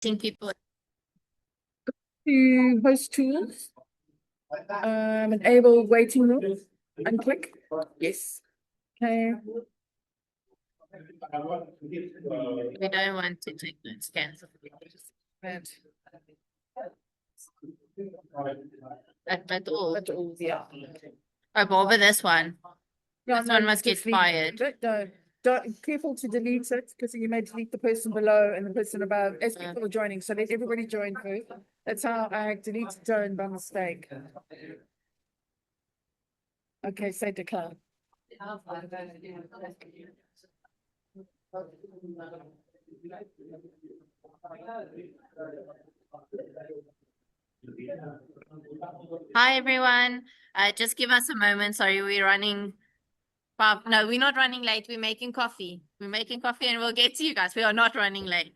People to host tools, enable waiting room, unclick. Yes. Okay. we don't want to take notes. Cancel. Right. At all. At all, yeah. Over this one. Yeah, This one must get just leave fired. it. Don't careful to delete it because you may delete the person below and the person above as people are joining. So let everybody join first. That's how I deleted Joan by mistake. Okay, say decline. Hi everyone. Just give us a moment. Sorry, we're running. No, we're not running late. We're making coffee. We're making coffee and we'll get to you guys. We are not running late.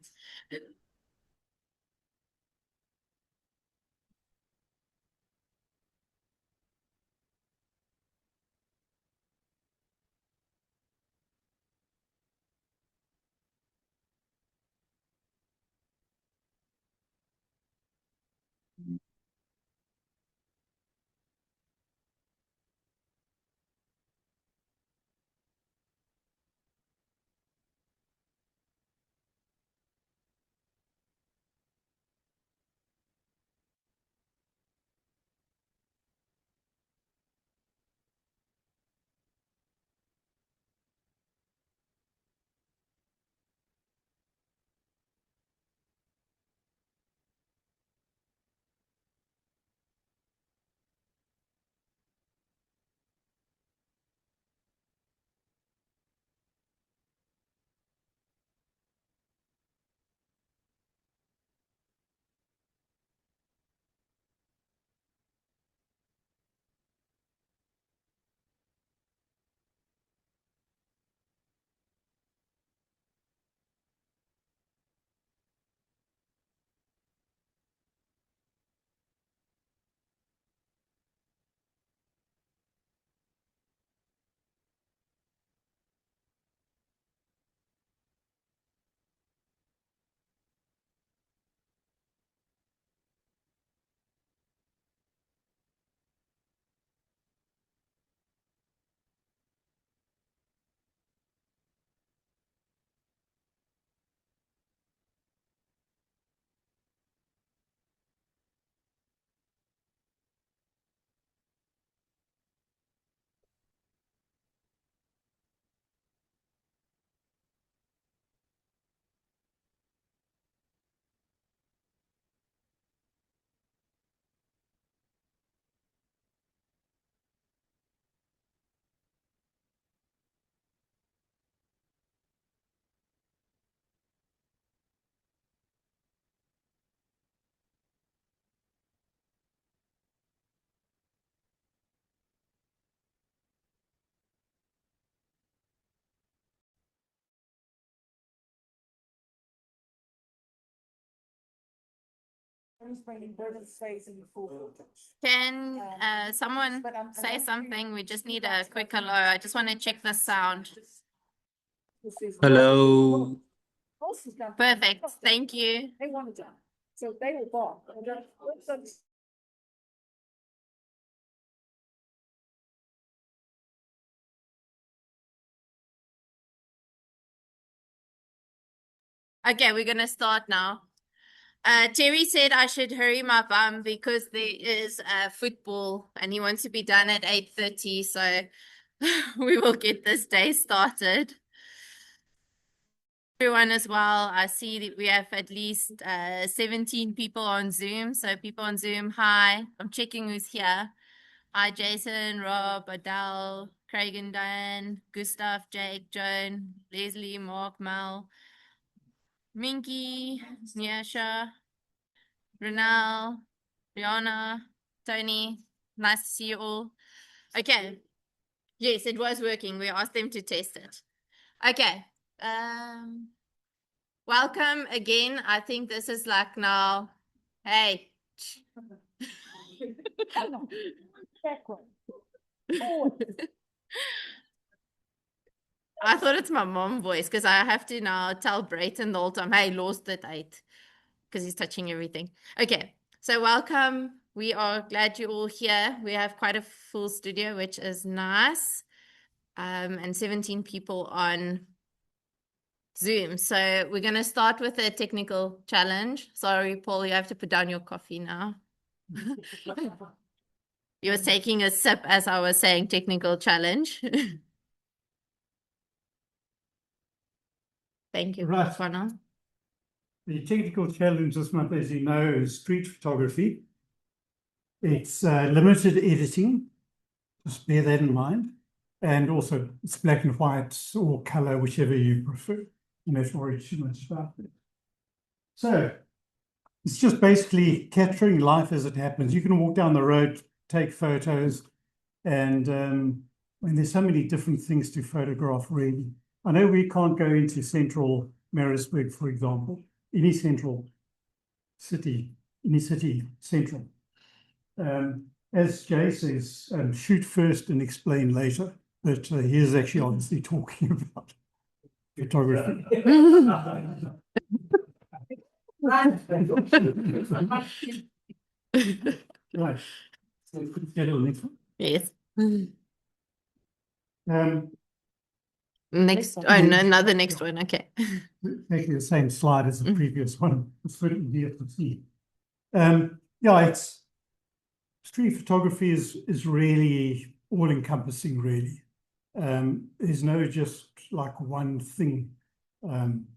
Can someone say something? We just need a quick hello. I just want to check the sound. Hello. Perfect. Thank you. They wanted to. So they will walk. Okay, we're gonna start now. Terry said I should hurry my bum because there is football and he wants to be done at 8:30. So we will get this day started. Everyone as well. I see that we have at least 17 people on Zoom. So people on Zoom, hi. I'm checking who's here. Hi, Jason, Rob, Adele, Craig and Diane, Gustav, Jake, Joan, Leslie, Mark, Mel, Minky, Nyasha, Renal, Rihanna, Tony. Nice to see you all. Okay. Yes, it was working. We asked them to test it. Okay. Welcome again. I think this is like now. Hey. I thought it's my mom voice because I have to now tell Brayton the whole time, hey, lost it 8. because he's touching everything. Okay, so welcome. We are glad you're all here. We have quite a full studio, which is nice, and 17 people on Zoom. So we're going to start with a technical challenge. Sorry, Paul, you have to put down your coffee now. You were taking a sip as I was saying technical challenge. Thank you, Right. Connor. The technical challenge this month, as you know, is street photography. It's limited editing, just bear that in mind. And also it's black and white or color, whichever you prefer. And that's already too much about it. So it's just basically capturing life as it happens. You can walk down the road, take photos, and there's so many different things to photograph, really. I know we can't go into central Maritzburg, for example, any central city, any city central. As Jay says, shoot first and explain later, but he is actually obviously talking about photography. Right. So get it next one. Yes. Next Oh, no, another next one. Okay. Exactly the same slide as the previous one. It's really easier to see. Yeah, it's street photography is really all-encompassing, really. There's no just like one thing.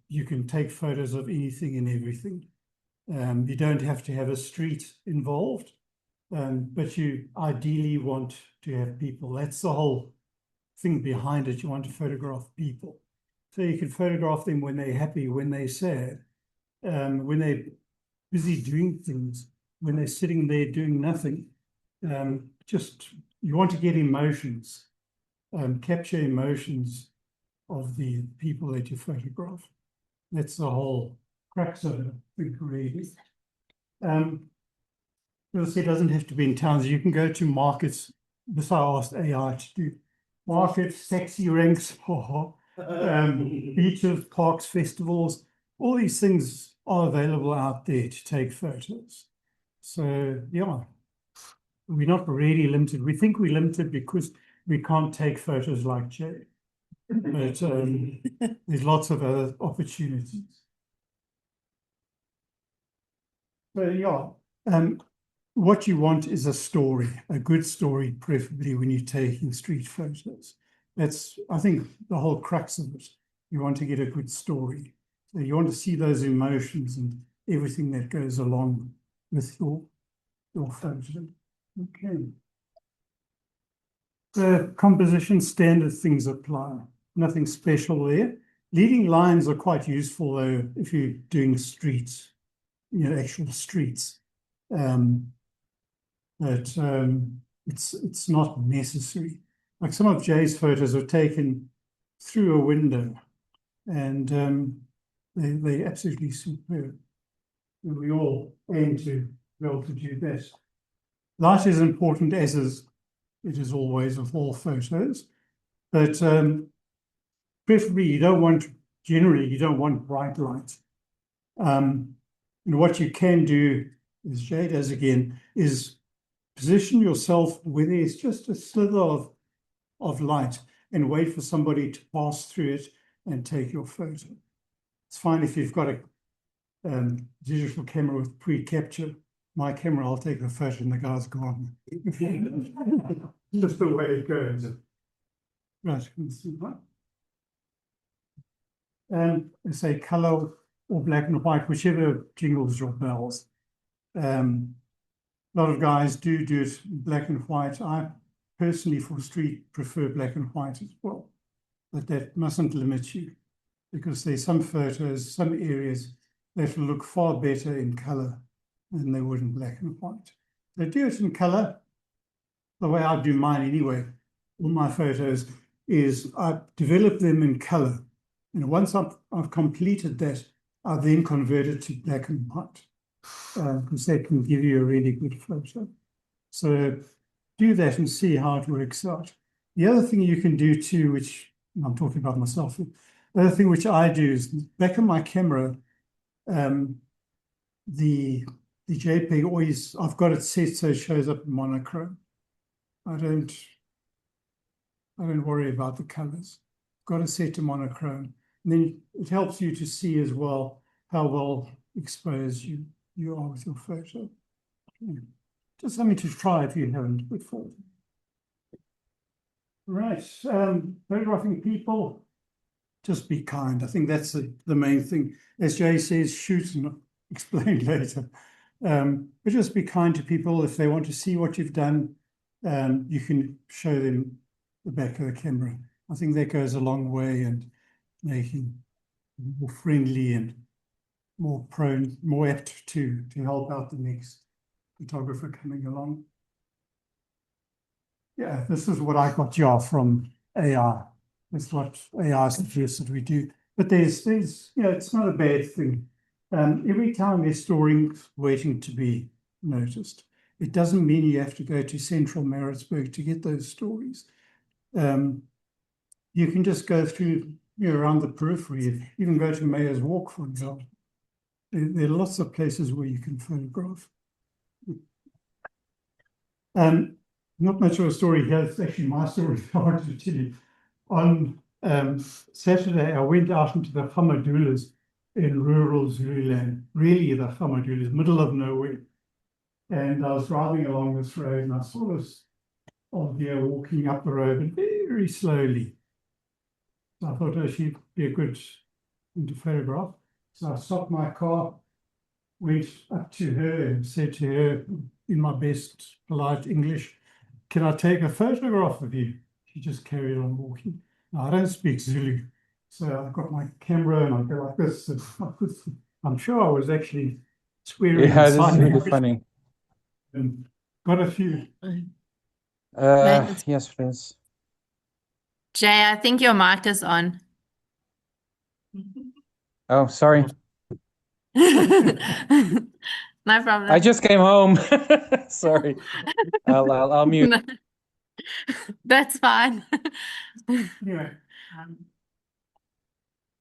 You can take photos of anything and everything. You don't have to have a street involved, but you ideally want to have people. That's the whole thing behind it. You want to photograph people. So you can photograph them when they're happy, when they're sad, when they're busy doing things, when they're sitting there doing nothing. Just you want to get emotions, capture emotions of the people that you photograph. That's the whole crux of it, I think, really. As it doesn't have to be in towns. You can go to markets. This I asked AI to do. Markets, taxi ranks, beaches, parks, festivals, all these things are available out there to take photos. So, yeah, we're not really limited. We think we're limited because we can't take photos like Jay. But there's lots of other opportunities. So, yeah, what you want is a story, a good story, preferably when you're taking street photos. That's, I think, the whole crux of it. You want to get a good story. So you want to see those emotions and everything that goes along with your photo. Okay. The composition standard things apply. Nothing special there. Leading lines are quite useful, though, if you're doing streets, actual streets. But it's not necessary. Like some of Jay's photos are taken through a window, and they're absolutely superb. And we all aim to be able to do that. Light is important, as it is always with all photos, but preferably generally you don't want bright light. And what you can do, as Jay does again, is position yourself where there's just a slither of light and wait for somebody to pass through it and take your photo. It's fine if you've got a digital camera with pre-capture. My camera, I'll take the photo and the guy's gone. Just the way it goes. Right, and say color or black and white, whichever jingles your bells. A lot of guys do it black and white. I personally, for street, prefer black and white as well. But that mustn't limit you, because there's some photos, some areas that will look far better in color than they would in black and white. They do it in color. The way I do mine anyway, all my photos, is I develop them in color. And once I've completed that, I then convert it to black and white, because that can give you a really good photo. So do that and see how it works out. The other thing you can do too, which I'm talking about myself, the other thing which I do is back on my camera, the JPEG always, I've got it set so it shows up in monochrome. I don't worry about the colors. Got it set to monochrome. And then it helps you to see as well how well exposed you are with your photo. Just something to try if you haven't before. Right, photographing people, just be kind. I think that's the main thing. As Jay says, shoot and explain later. But just be kind to people. If they want to see what you've done, you can show them the back of the camera. I think that goes a long way and making more friendly and more prone, more apt to help out the next photographer coming along. Yeah, this is what I got you from AI. That's what AI suggests that we do. But there's it's not a bad thing. Every time there's storing waiting to be noticed, it doesn't mean you have to go to Central Maritzburg to get those stories. You can just go through around the periphery, even go to Mayor's Walk, for example. There are lots of places where you can photograph. Not much of a story here. It's actually my story I wanted to tell you. On Saturday, I went out into the Gamadulas in rural Zululand, really the Gamadulas, middle of nowhere. And I was driving along this road and I saw this old deer walking up the road, but very slowly. So I thought, oh, she'd be a good thing to photograph. So I stopped my car, went up to her and said to her in my best polite English, "Can I take a photograph of you?" She just carried on walking. Now, I don't speak Zulu, so I've got my camera and I go like this. And I'm sure I was actually swearing. Yeah, this is really funny. And got a few. Yes, please. Jay, I think your mic is on. Oh, sorry. No problem. I just came home. Sorry. I'll mute. No. That's fine. Anyway,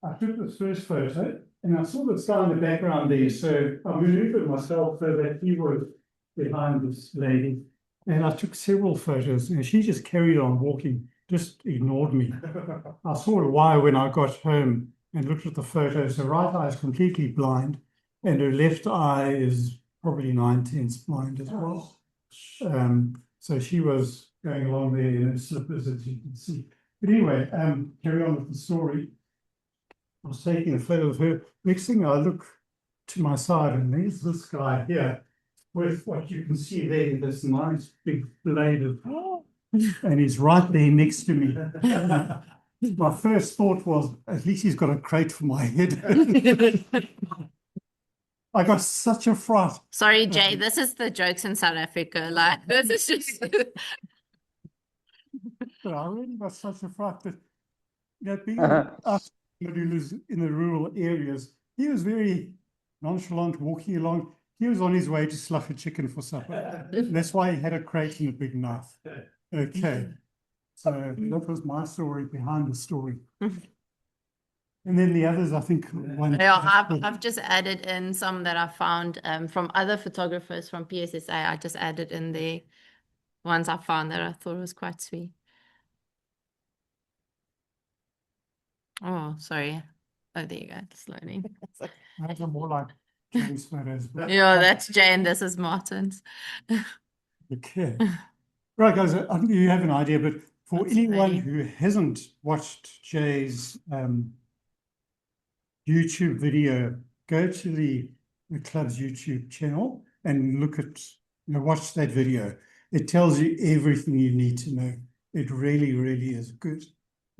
I took this first photo and I saw this guy in the background there. So I maneuvered myself so that he was behind this lady. And I took several photos and she just carried on walking, just ignored me. I saw why when I got home and looked at the photos. Her right eye is completely blind and her left eye is probably 9/10 blind as well. So she was going along there in her slippers, as you can see. But anyway, carry on with the story. I was taking a photo of her. Next thing I look to my side and there's this guy here with what you can see there, this nice big blade of, and he's right there next to me. My first thought was, at least he's got a crate for my head. I got such a fright. Sorry, Jay, this is the jokes in South Africa. Like, this is just. But I really got such a fright that, being us in the rural areas, he was very nonchalant walking along. He was on his way to slough a chicken for supper. That's why he had a crate and a big knife. Okay. So that was my story behind the story. And then the others, I think. Yeah, I've just added in some that I found from other photographers from PSSA. I just added in the ones I found that I thought was quite sweet. Oh, sorry. Oh, there you go. It's loading. Those are more like James photos. Yeah, that's Jay and this is Martin's. Okay. Right, guys, I think you have an idea, but for That's anyone funny. who hasn't watched Jay's YouTube video, go to the club's YouTube channel and look at, watch that video. It tells you everything you need to know. It really, really is good.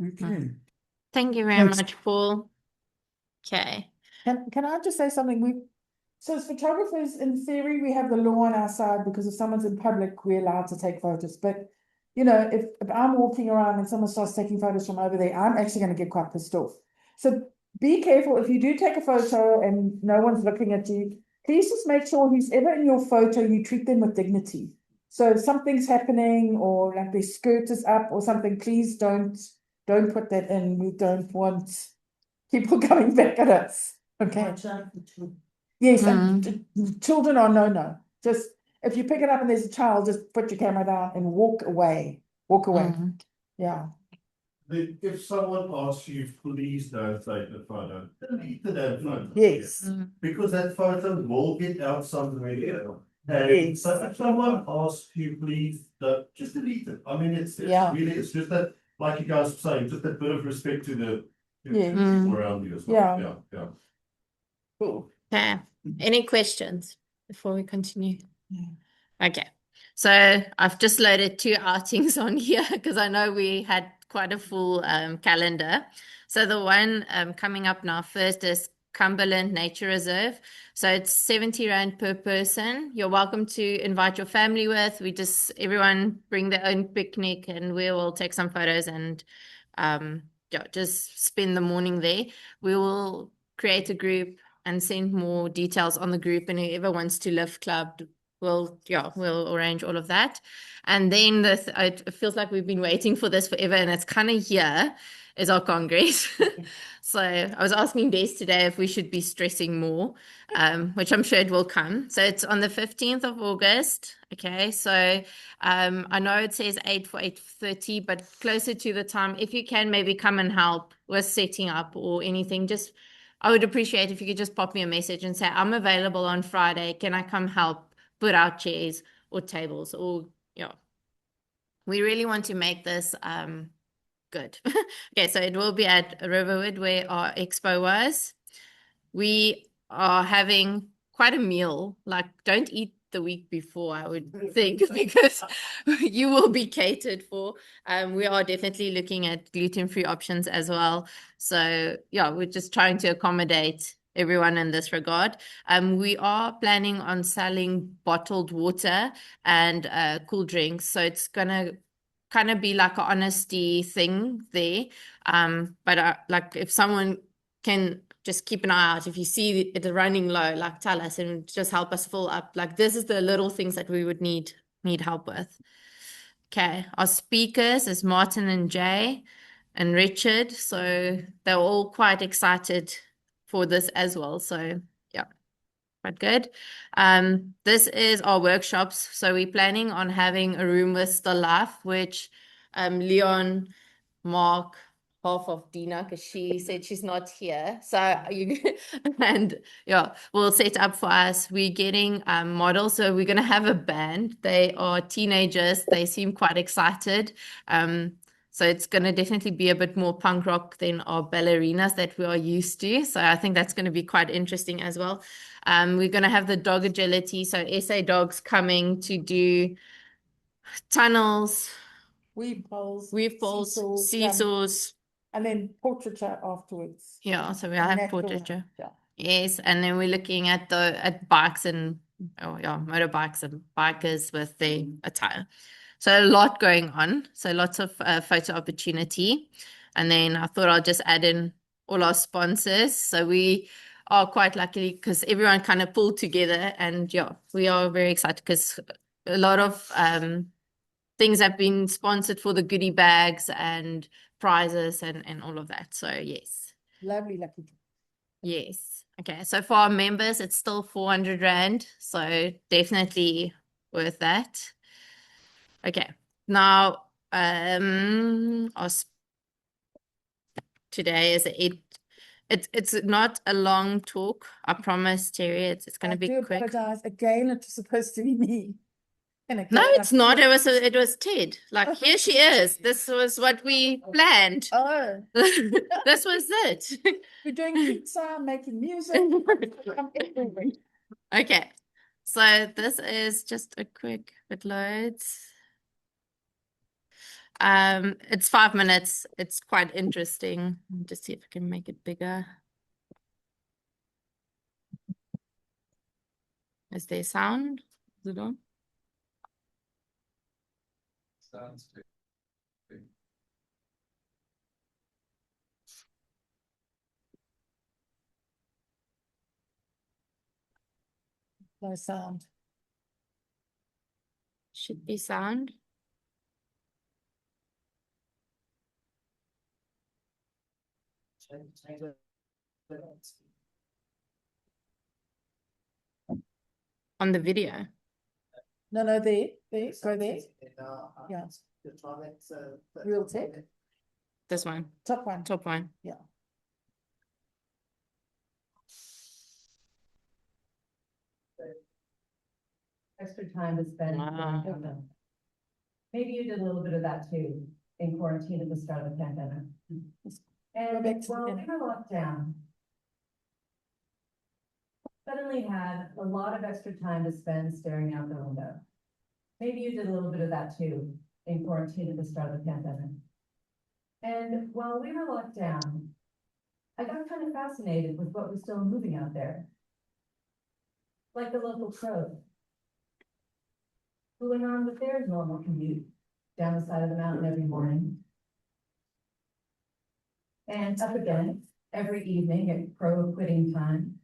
Okay. Thank you very Thanks. much, Paul. Okay. Can I just say something? So as photographers, in theory, we have the law on our side because if someone's in public, we're allowed to take photos. But, if I'm walking around and someone starts taking photos from over there, I'm actually going to get quite pissed off. So be careful. If you do take a photo and no one's looking at you, please just make sure who's ever in your photo, you treat them with dignity. So if something's happening or like their skirt is up or something, please don't put that in. We don't want people coming back at us. Okay. Yes, and children are no. Just if you pick it up and there's a child, just put your camera down and walk away. Walk away. Yeah. If someone asks you, please don't take the photo, delete the damn photo. Yes. Because that photo will get out somewhere. And Yes. so if someone asks you, please, just delete it. I mean, it's Yeah. really, it's just that, like you guys were saying, just a bit of respect to the Yeah. people around you as well. Yeah. Cool. Okay. Any questions before we continue? Yeah. Okay. So I've just loaded 2 outings on here because I know we had quite a full calendar. So the one coming up now first is Cumberland Nature Reserve. So it's 70 Rand per person. You're welcome to invite your family with. Everyone bring their own picnic and we will take some photos and just spend the morning there. We will create a group and send more details on the group, and whoever wants to lift club, we'll arrange all of that. And then it feels like we've been waiting for this forever, and it's kind of here is our Congress. So I was asking Des today if we should be stressing more, which I'm sure it will come. So it's on the 15th of August. Okay, so I know it says 8 for 8:30, but closer to the time, if you can maybe come and help with setting up or anything, I would appreciate if you could just pop me a message and say, I'm available on Friday. Can I come help put out chairs or tables? Or, we really want to make this good. Okay, so it will be at Riverwood where our expo was. We are having quite a meal. Like, don't eat the week before, I would think, because you will be catered for. We are definitely looking at gluten-free options as well. So yeah, we're just trying to accommodate everyone in this regard. We are planning on selling bottled water and cool drinks. So it's gonna kind of be like an honesty thing there. But like if someone can just keep an eye out. If you see it running low, like tell us and just help us fill up. Like this is the little things that we would need help with. Okay, our speakers is Martin and Jay and Richard. So they're all quite excited for this as well. So yeah, quite good. This is our workshops. So we're planning on having a room with Still Life, which Leon, Mark, half of Dina, because she said she's not here. So you and yeah, we'll set up for us. We're getting models, so we're gonna have a band. They are teenagers. They seem quite excited. So it's gonna definitely be a bit more punk rock than our ballerinas that we are used to. So I think that's gonna be quite interesting as well. We're gonna have the dog agility. So SA dogs coming to do tunnels, Weave poles, seesaws. and then portraiture afterwards. Yeah, so we'll And have natural, portraiture. yeah. Yes, and then we're looking at bikes and motorbikes and bikers with their attire. So a lot going on. So lots of photo opportunity. And then I thought I'll just add in all our sponsors. So we are quite lucky because everyone kind of pulled together, and yeah, we are very excited because a lot of things have been sponsored for the goodie bags and prizes and all of that. So yes. Lovely, lucky. Yes. Okay. So for our members, it's still 400 Rand. So definitely worth that. Okay. Now, today is it's not a long talk. I promise, Terry. It's going to be quick. Apologize again. It was supposed to be me. No, it's not. It was Ted. Like, here she is. This was what we planned. Oh, This was it. we're doing pizza, making music. Okay. So this is just a quick, it loads. It's 5 minutes. It's quite interesting. Let me just see if I can make it bigger. Is there sound? Is it on? Sounds good. No sound. Should be sound. on the video. No, there, go there. Yeah. Real tech, This one, top one. top one. Extra time to spend. Wow. Maybe you did a little bit of that too, in quarantine at the start of the pandemic. And back to the while we beginning. were locked down, suddenly had a lot of extra time to spend staring out the window. Maybe you did a little bit of that too, in quarantine at the start of the pandemic. And while we were locked down, I got kind of fascinated with what was still moving out there. Like the local crows, who went on with their normal commute down the side of the mountain every morning. And up again every evening at crow quitting time.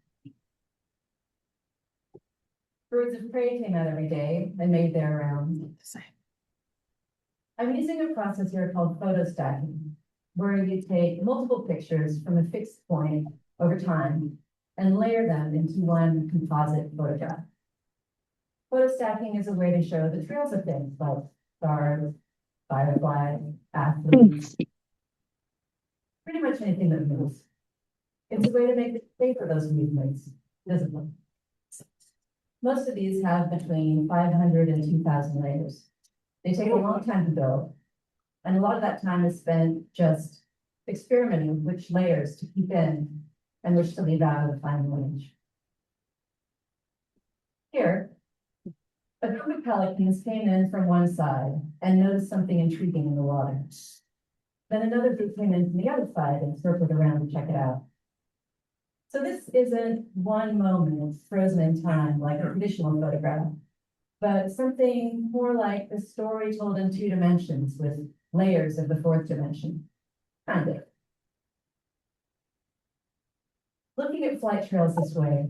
Birds of prey came out every day and made their rounds. I'm using a process here called photo stacking, where you take multiple pictures from a fixed point over time and layer them into one composite photograph. Photo stacking is a way to show the trails of things like stars, fireflies, athletes, pretty much anything that moves. It's a way to make the shape of those movements visible. Most of these have between 500 and 2,000 layers. They take a long time to build, and a lot of that time is spent just experimenting with which layers to keep in and which to leave out of the final image. Here, a group of pelicans came in from one side and noticed something intriguing in the water. Then another group came in from the other side and circled around to check it out. So this isn't one moment frozen in time like a traditional photograph, but something more like a story told in 2 dimensions with layers of the 4th dimension. Kind of. Looking at flight trails this way,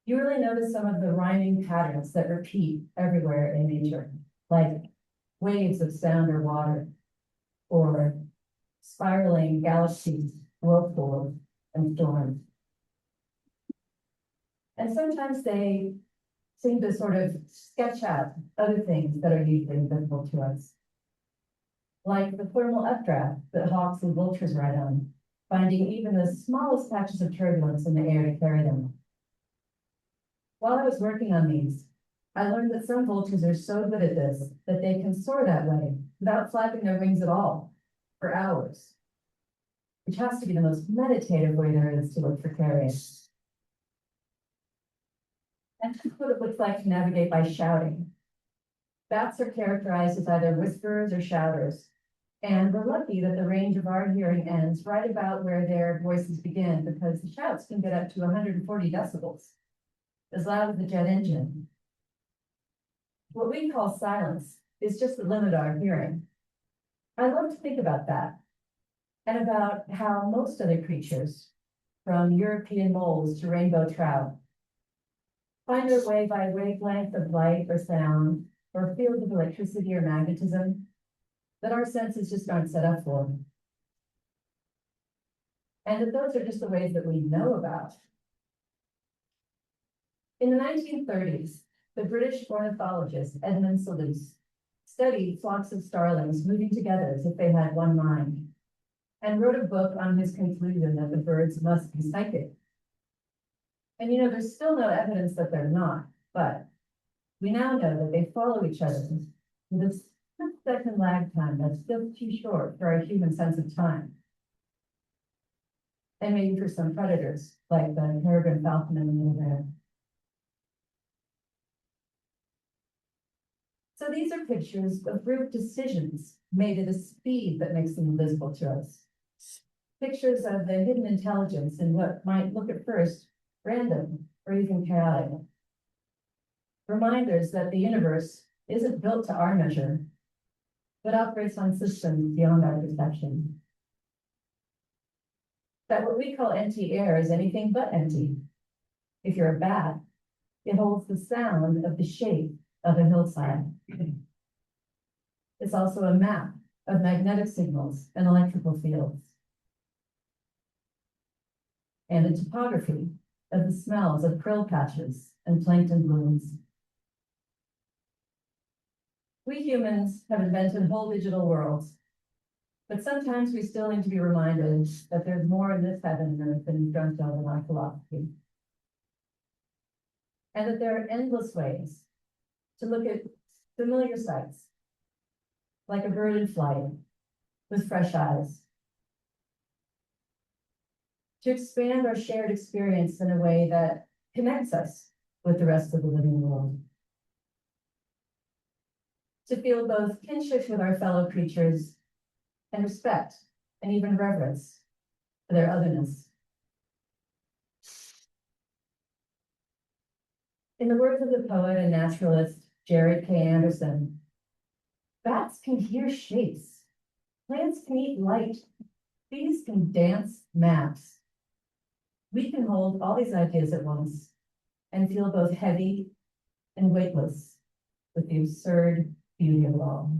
you really notice some of the rhyming patterns that repeat everywhere in nature, like waves of sound or water, or spiraling galaxies, whirlpools, and storms. And sometimes they seem to sort of sketch out other things that are usually invisible to us. Like the thermal updraft that hawks and vultures ride on, finding even the smallest patches of turbulence in the air to carry them. While I was working on these, I learned that some vultures are so good at this that they can soar that way without flapping their wings at all for hours, which has to be the most meditative way there is to look for carrion. And that's what it looks like to navigate by shouting. Bats are characterized as either whisperers or shouters, and we're lucky that the range of our hearing ends right about where their voices begin, because the shouts can get up to 140 decibels, as loud as a jet engine. What we call silence is just the limit of our hearing. I love to think about that, and about how most other creatures, from European moles to rainbow trout, find their way by wavelength of light or sound, or fields of electricity or magnetism that our senses just aren't set up for. And that those are just the ways that we know about. In the 1930s, the British ornithologist Edmund Selous studied flocks of starlings moving together as if they had one mind, and wrote a book on his conclusion that the birds must be psychic. And you know, there's still no evidence that they're not, but we now know that they follow each other with a split-second lag time that's still too short for our human sense of time. And maybe for some predators, like the peregrine falcon and the mule deer. So these are pictures of group decisions made at a speed that makes them invisible to us. Pictures of the hidden intelligence in what might look at first random or even chaotic. Reminders that the universe isn't built to our measure, but operates on systems beyond our perception. That what we call empty air is anything but empty. If you're a bat, it holds the sound of the shape of a hillside. It's also a map of magnetic signals and electrical fields. And a topography of the smells of krill patches and plankton blooms. We humans have invented whole digital worlds, but sometimes we still need to be reminded that there's more in this heaven and earth than dreamt of in our philosophy. And that there are endless ways to look at familiar sights, like a bird in flight, with fresh eyes. To expand our shared experience in a way that connects us with the rest of the living world. To feel both kinship with our fellow creatures and respect and even reverence for their otherness. In the words of the poet and naturalist Jared K. Anderson, bats can hear shapes, plants can eat light, bees can dance maps. We can hold all these ideas at once and feel both heavy and weightless with the absurd beauty of it all.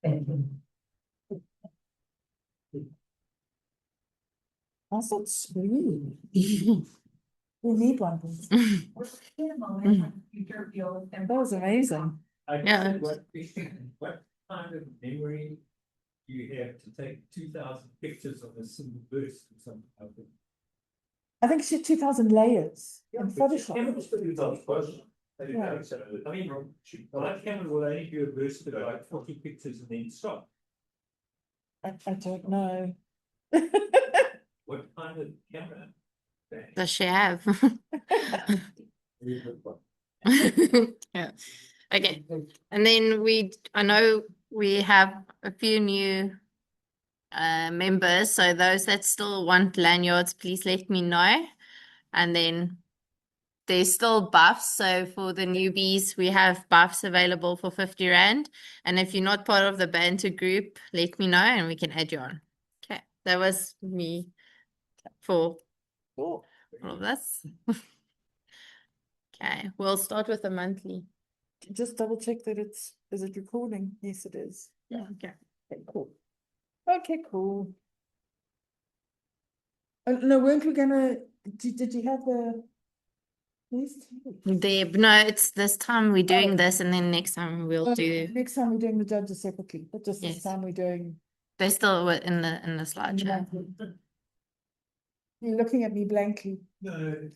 Thank you. That's so sweet. We need one. Please. That was amazing. Yeah. What kind of memory do you have to take 2,000 pictures of a single burst or something like that? I think she had 2,000 layers in Photoshop. Yeah. I mean, my camera will only do a burst of like 40 pictures and then stop. I don't know. What kind of camera? Does she have? Yeah. Okay. And then I know we have a few new members. So those that still want lanyards, please let me know. And then there's still buffs. So for the newbies, we have buffs available for 50 Rand. And if you're not part of the banter group, let me know and we can add you on. Okay. That was me for Cool. all of this. Okay. We'll start with the monthly. Just double check that is it recording? Yes, it is. Yeah. Okay. Okay, cool. Okay, cool. No, weren't we gonna, did you have the? No, it's this time we're doing this, and then next time we'll do. Next time we're doing the judges separately, but just this Yes. time we're doing. They're still in the slideshow. You're looking at me blankly. No,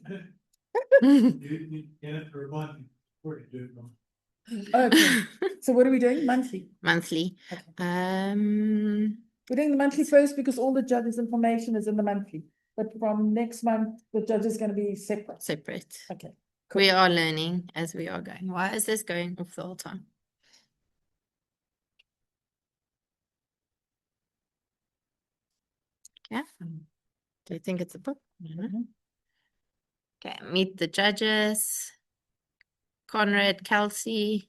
you have to remind me before you do it. Okay, so what are we doing? Monthly. Monthly. Okay. We're We're doing the monthly first because all the judges' information is in the monthly. But from next month, the judge is going to be separate. separate. Okay. Cool. We are learning as we are going. Why is this going off the whole time? Yeah. Do you think it's a book? Mhm. Okay. Meet the judges. Conrad, Kelsey.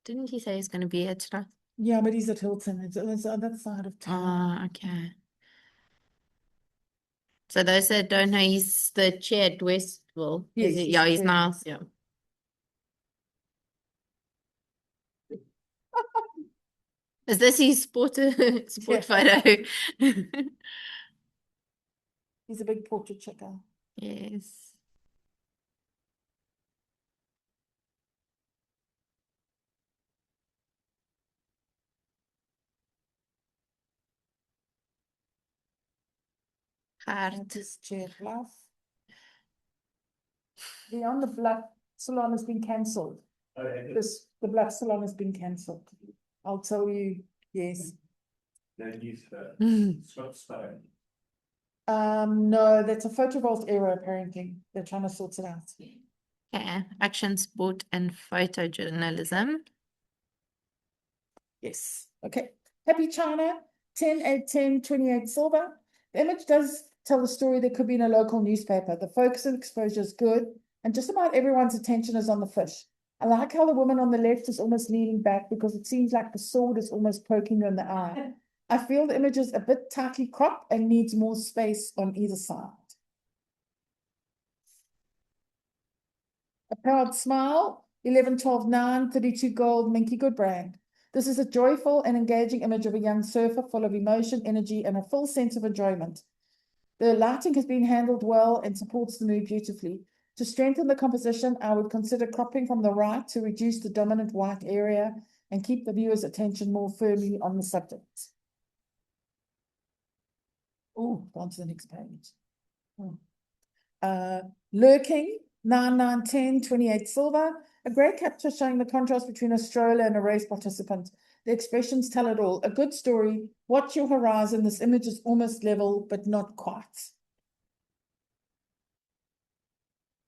Didn't he say he's going to be here tonight? Yeah, but he's at Hilton. It's on that side of town. Oh, okay. So those that don't know, he's the chair at Westville. Yes, Is he? he's Yeah, the he's chair. now. Yeah. Is this his sport Yeah. photo? He's a big portrait checker. Yes. And Hard. his chair bluff. Beyond the Bluff salon has been cancelled. The Bluff salon has been cancelled. I'll tell you, yes. Then use Mm. Scott Stone. No, that's a photo vault error apparently. They're trying to sort it out. Okay. Action, sport, and photojournalism. Yes. Okay. Happy China, 10/8/10/28 silver. The image does tell the story that could be in a local newspaper. The focus and exposure is good, and just about everyone's attention is on the fish. I like how the woman on the left is almost leaning back because it seems like the sword is almost poking her in the eye. I feel the image is a bit tightly cropped and needs more space on either side. A proud smile, 11/12/9, 32 gold, Minky Good brand. This is a joyful and engaging image of a young surfer full of emotion, energy, and a full sense of enjoyment. The lighting has been handled well and supports the mood beautifully. To strengthen the composition, I would consider cropping from the right to reduce the dominant white area and keep the viewer's attention more firmly on the subject. Oh, on to the next page. Lurking, 9, 9, 10, 28 silver. A great capture showing the contrast between a stroller and a race participant. The expressions tell it all. A good story. Watch your horizon. This image is almost level, but not quite.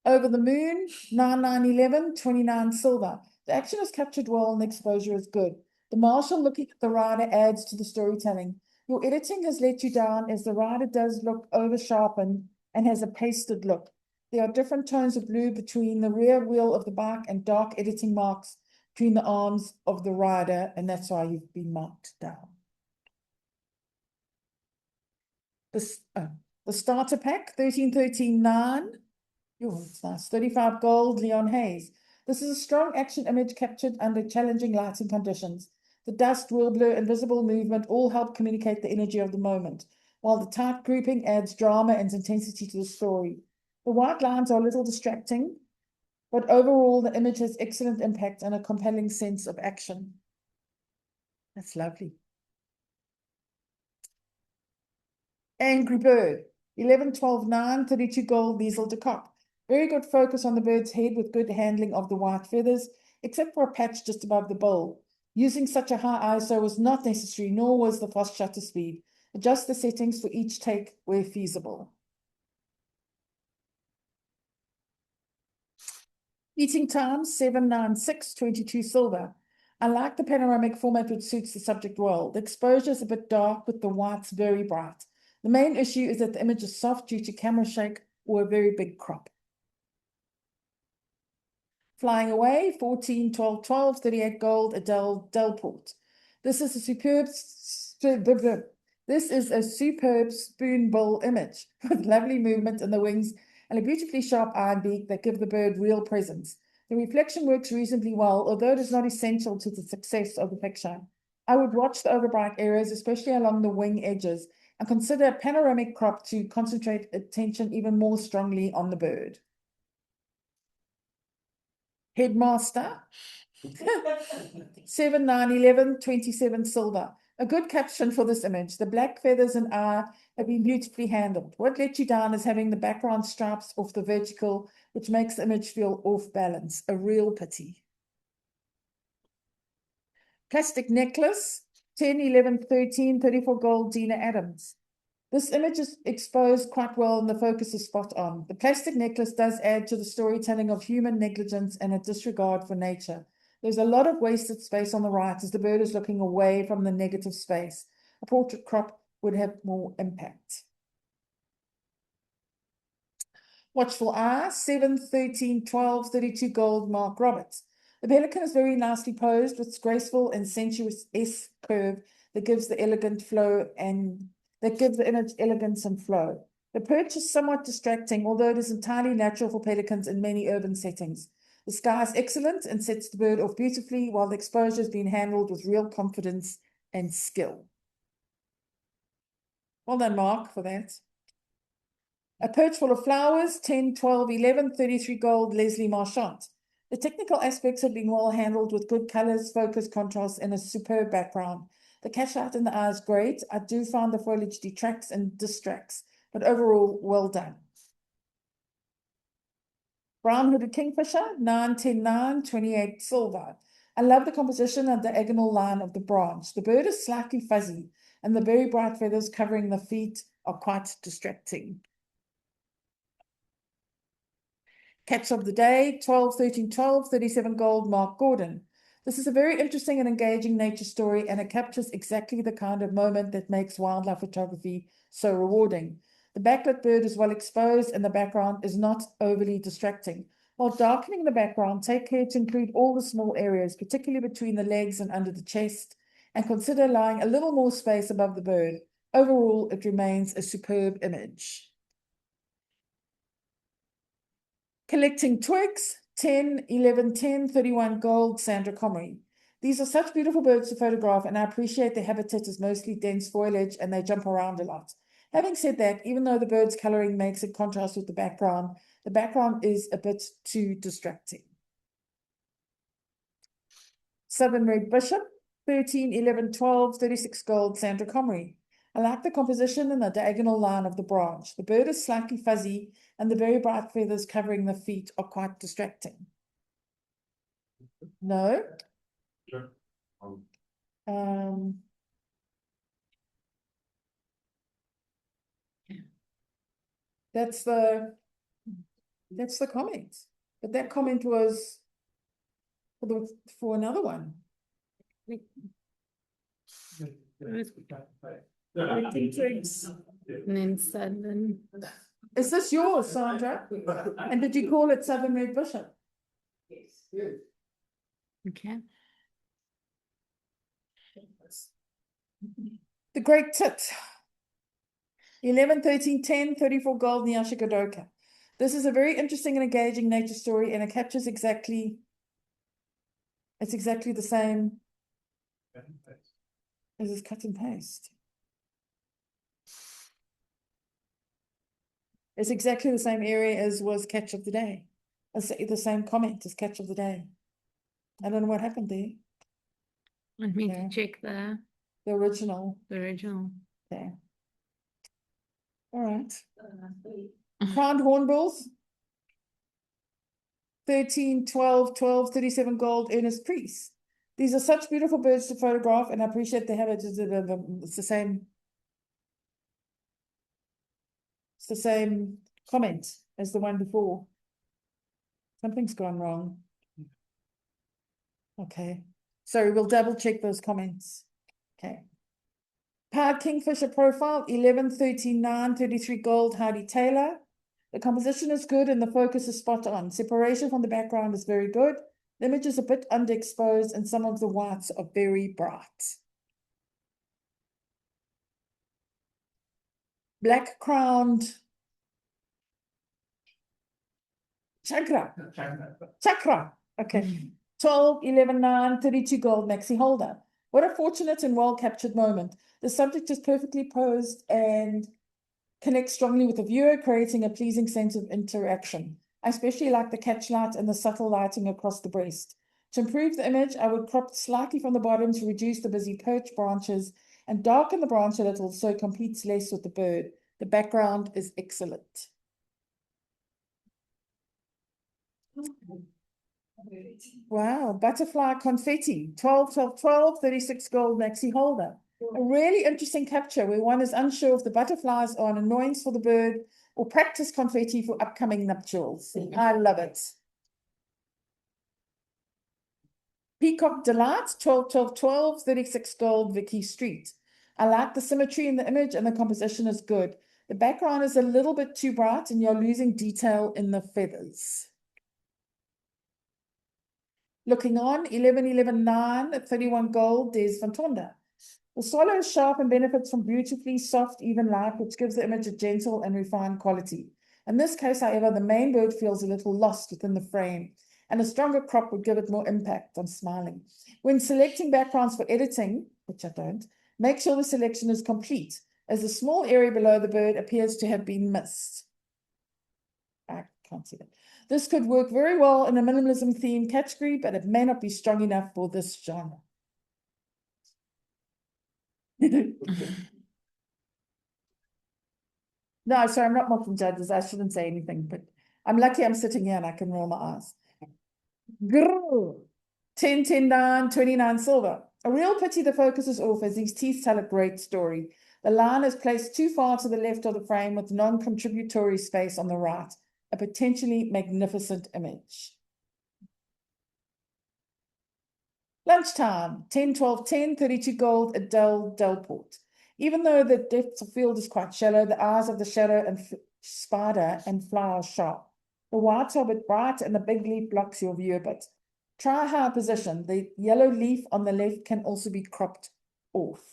Over the moon, 9, 9, 11, 29 silver. The action is captured well and the exposure is good. The marshal looking at the rider adds to the storytelling. Your editing has let you down as the rider does look over sharpened and has a pasted look. There are different tones of blue between the rear wheel of the bike and dark editing marks between the arms of the rider, and that's why you've been marked down. The starter pack, 13, 13, 9. Oh, it's nice. 35 gold, Leon Hayes. This is a strong action image captured under challenging lighting conditions. The dust, wheel blur, and visible movement all help communicate the energy of the moment, while the tight grouping adds drama and intensity to the story. The white lines are a little distracting, but overall the image has excellent impact and a compelling sense of action. That's lovely. Angry Bird, 11, 12, 9, 32 gold, Liesel de Kock. Very good focus on the bird's head with good handling of the white feathers, except for a patch just above the bowl. Using such a high ISO was not necessary, nor was the fast shutter speed. Adjust the settings for each take where feasible. Eating time, 7, 9, 6, 22 silver. I like the panoramic format which suits the subject well. The exposure is a bit dark with the whites very bright. The main issue is that the image is soft due to camera shake or a very big crop. Flying Away, 14, 12, 12, 38 gold, Adele Delport. This is a superb spoon bill image with lovely movement in the wings and a beautifully sharp eye and beak that give the bird real presence. The reflection works reasonably well, although it is not essential to the success of the picture. I would watch the overbright areas, especially along the wing edges, and consider a panoramic crop to concentrate attention even more strongly on the bird. Headmaster, 7, 9, 11, 27 silver. A good caption for this image. The black feathers and eye have been beautifully handled. What let you down is having the background stripes off the vertical, which makes the image feel off balance. A real pity. Plastic necklace, 10, 11, 13, 34 gold, Dina Adams. This image is exposed quite well and the focus is spot on. The plastic necklace does add to the storytelling of human negligence and a disregard for nature. There's a lot of wasted space on the right as the bird is looking away from the negative space. A portrait crop would have more impact. Watchful Eye, 7, 13, 12, 32 gold, Mark Roberts. The pelican is very nicely posed with graceful and sensuous S curve that gives the elegant flow and that gives the image elegance and flow. The perch is somewhat distracting, although it is entirely natural for pelicans in many urban settings. The sky is excellent and sets the bird off beautifully, while the exposure has been handled with real confidence and skill. Well done, Mark, for that. A perch full of flowers, 10, 12, 11, 33 gold, Leslie Marchant. The technical aspects have been well handled with good colors, focus, contrast, and a superb background. The catchlight in the eye is great. I do find the foliage detracts and distracts, but overall, well done. Brown-hooded kingfisher, 9, 10, 9, 28 silver. I love the composition and the diagonal line of the branch. The bird is slightly fuzzy, and the very bright feathers covering the feet are quite distracting. Catch of the day, 12, 13, 12, 37 gold, Mark Gordon. This is a very interesting and engaging nature story, and it captures exactly the kind of moment that makes wildlife photography so rewarding. The backlit bird is well exposed and the background is not overly distracting. While darkening the background, take care to include all the small areas, particularly between the legs and under the chest, and consider allowing a little more space above the bird. Overall, it remains a superb image. Collecting twigs, 10, 11, 10, 31 gold, Sandra Comrie. These are such beautiful birds to photograph, and I appreciate their habitat is mostly dense foliage and they jump around a lot. Having said that, even though the bird's colouring makes it contrast with the background is a bit too distracting. Southern Red Bishop, 13, 11, 12, 36 gold, Sandra Comrie. I like the composition and the diagonal line of the branch. The bird is slightly fuzzy and the very bright feathers covering the feet are quite distracting. No? Sure. That's the comment. But that comment was for another one. And then Southern. Is this yours, Sandra? And did you call it Southern Red Bishop? Okay. The Great Tit. 11, 13, 10, 34 gold, Nyashikadoka. This is a very interesting and engaging nature story, and it captures exactly the same as this cut and paste. It's exactly the same area as was catch of the day. It's the same comment as catch of the day. I don't know what happened there. Let me Yeah. check the The original. Okay. All right. Crowned hornbills. 13, 12, 12, 37 gold, Ernest Priest. These are such beautiful birds to photograph, and I appreciate they have it. It's the same. It's the same comment as the one before. Something's gone wrong. Okay. Sorry, we'll double check those comments. Okay. Powered Kingfisher profile, 11, 13, 9, 33 gold, Heidi Taylor. The composition is good and the focus is spot on. Separation from the background is very good. The image is a bit underexposed and some of the whites are very bright. Black crowned chakra. Okay. 12, 11, 9, 32 gold, Maxi Holder. What a fortunate and well captured moment. The subject is perfectly posed and connects strongly with the viewer, creating a pleasing sense of interaction. I especially like the catch light and the subtle lighting across the breast. To improve the image, I would crop slightly from the bottom to reduce the busy perch branches and darken the branch a little so it competes less with the bird. The background is excellent. Wow, butterfly confetti, 12, 12, 12, 36 gold, Maxi Holder. A really interesting capture where one is unsure if the butterflies are an annoyance for the bird or practice confetti for upcoming nuptials. I love it. Peacock Delight, 12, 12, 12, 36 gold, Vicky Street. I like the symmetry in the image and the composition is good. The background is a little bit too bright and you're losing detail in the feathers. Looking on, 11, 11, 9, 31 gold, Des Van Tonda. The swallow is sharp and benefits from beautifully soft, even light, which gives the image a gentle and refined quality. In this case, however, the main bird feels a little lost within the frame, and a stronger crop would give it more impact on smiling. When selecting backgrounds for editing, which I don't, make sure the selection is complete, as the small area below the bird appears to have been missed. I can't see that. This could work very well in a minimalism theme category, but it may not be strong enough for this genre. No, sorry, I'm not mocking judges. I shouldn't say anything, but I'm lucky I'm sitting here and I can roll my eyes. Grrr. 10, 10, 9, 29 silver. A real pity the focus is off as these teeth tell a great story. The line is placed too far to the left of the frame with non-contributory space on the right. A potentially magnificent image. Lunchtime, 10, 12, 10, 32 gold, Adele Delport. Even though the depth of field is quite shallow, the eyes of the shadow and spider and fly are sharp. The whites are a bit bright and the big leaf blocks your view a bit. Try a higher position. The yellow leaf on the left can also be cropped off.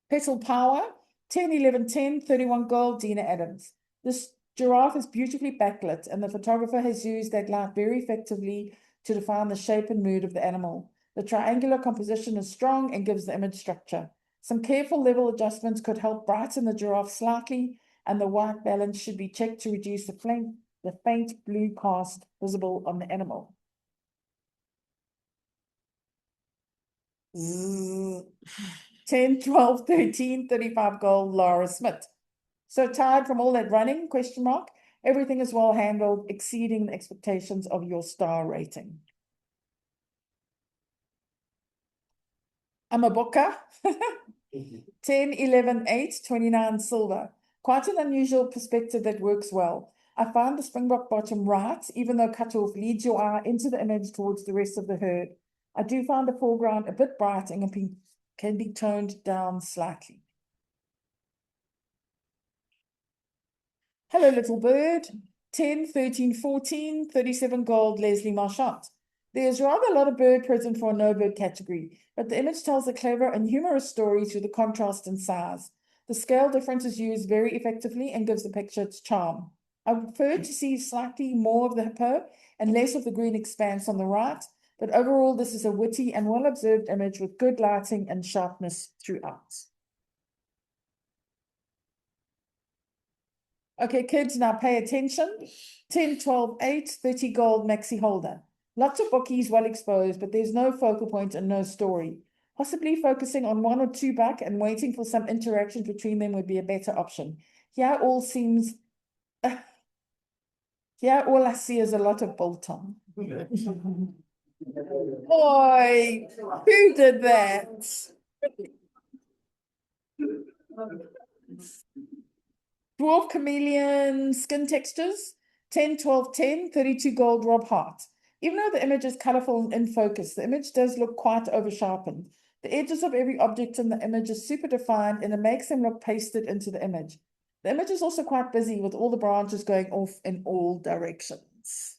Petal Power, 10, 11, 10, 31 gold, Dina Adams. This giraffe is beautifully backlit and the photographer has used that light very effectively to define the shape and mood of the animal. The triangular composition is strong and gives the image structure. Some careful level adjustments could help brighten the giraffe slightly, and the white balance should be checked to reduce the faint blue cast visible on the animal. Zzz. 10, 12, 13, 35 gold, Laura Smith. So tired from all that running, question mark. Everything is well handled, exceeding the expectations of your star rating. Amaboka, 10, 11, 8, 29 silver. Quite an unusual perspective that works well. I find the springbok bottom right, even though cut off, leads your eye into the image towards the rest of the herd. I do find the foreground a bit bright and can be toned down slightly. Hello, little bird. 10, 13, 14, 37 gold, Leslie Marchant. There's rather a lot of bird present for a no bird category, but the image tells a clever and humorous story through the contrast in size. The scale difference is used very effectively and gives the picture its charm. I would prefer to see slightly more of the hippo and less of the green expanse on the right, but overall this is a witty and well-observed image with good lighting and sharpness throughout. Okay, kids, now pay attention. 10, 12, 8, 30 gold maxi holder. Lots of bookies well exposed, but there's no focal point and no story. Possibly focusing on 1 or 2 buck and waiting for some interaction between them would be a better option. Here all seems... Here all I see is a lot of bolt-on. Boy, who did that? Dwarf chameleon skin textures, 10, 12, 10, 32 gold, Rob Hart. Even though the image is colorful and in focus, the image does look quite over-sharpened. The edges of every object in the image is super defined and it makes them look pasted into the image. The image is also quite busy with all the branches going off in all directions.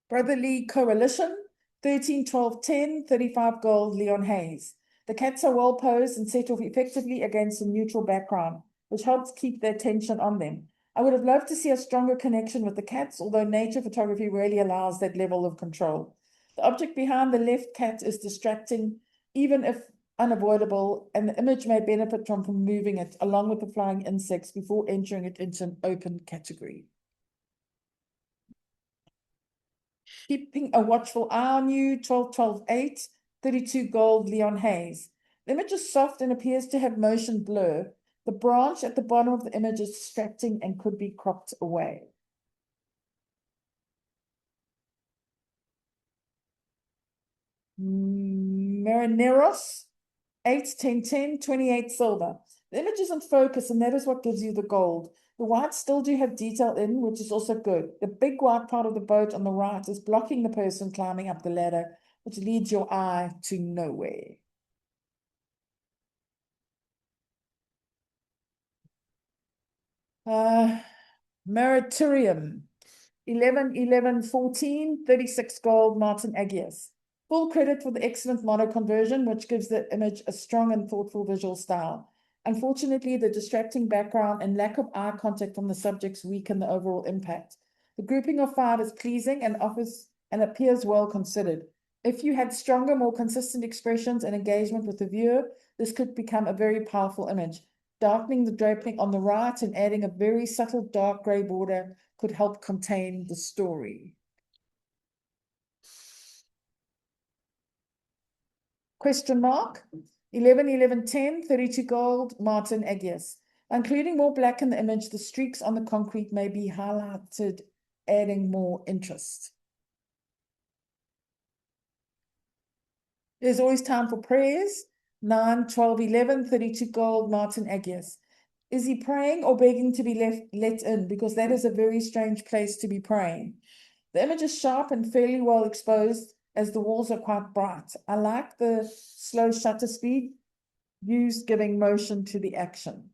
Brotherly Coalition, 13, 12, 10, 35 gold, Leon Hayes. The cats are well posed and set off effectively against a neutral background, which helps keep the attention on them. I would have loved to see a stronger connection with the cats, although nature photography rarely allows that level of control. The object behind the left cat is distracting, even if unavoidable, and the image may benefit from moving it along with the flying insects before entering it into an open category. Keeping a watchful eye on you, 12, 12, 8, 32 gold, Leon Hayes. The image is soft and appears to have motion blur. The branch at the bottom of the image is distracting and could be cropped away. Marineros, 8, 10, 10, 28 silver. The image is in focus and that is what gives you the gold. The whites still do have detail in, which is also good. The big white part of the boat on the right is blocking the person climbing up the ladder, which leads your eye to nowhere. Meriturium, 11, 11, 14, 36 gold, Martin Agius. Full credit for the excellent mono conversion, which gives the image a strong and thoughtful visual style. Unfortunately, the distracting background and lack of eye contact from the subjects weaken the overall impact. The grouping of 5 is pleasing and appears well considered. If you had stronger, more consistent expressions and engagement with the viewer, this could become a very powerful image. Darkening the draping on the right and adding a very subtle dark gray border could help contain the story. Question mark, 11, 11, 10, 32 gold, Martin Agius. Including more black in the image, the streaks on the concrete may be highlighted, adding more interest. There's always time for prayers. 9, 12, 11, 32 gold, Martin Agius. Is he praying or begging to be let in? Because that is a very strange place to be praying. The image is sharp and fairly well exposed as the walls are quite bright. I like the slow shutter speed used, giving motion to the action.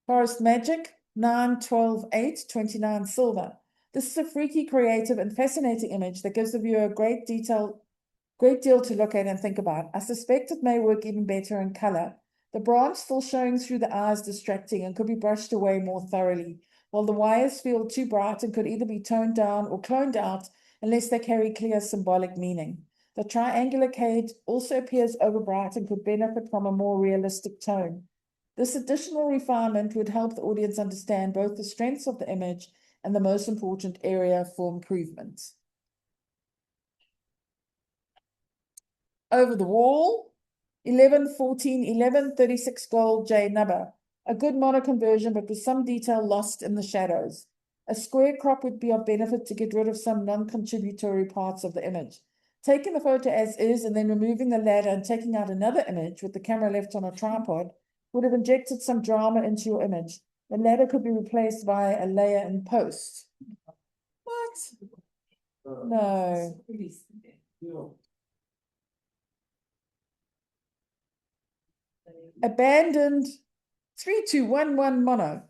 Forest Magic, 9, 12, 8, 29 silver. This is a freaky, creative, and fascinating image that gives the viewer a great deal to look at and think about. I suspect it may work even better in color. The branch still showing through the eye is distracting and could be brushed away more thoroughly, while the wires feel too bright and could either be toned down or cloned out unless they carry clear symbolic meaning. The triangular cage also appears overbright and could benefit from a more realistic tone. This additional refinement would help the audience understand both the strengths of the image and the most important area for improvement. Over the wall, 11, 14, 11, 36 gold J Nubber. A good monoconversion, but with some detail lost in the shadows. A square crop would be of benefit to get rid of some non-contributory parts of the image. Taking the photo as is and then removing the ladder and taking out another image with the camera left on a tripod would have injected some drama into your image. The ladder could be replaced by a layer in post. What? No. Abandoned 3211 mono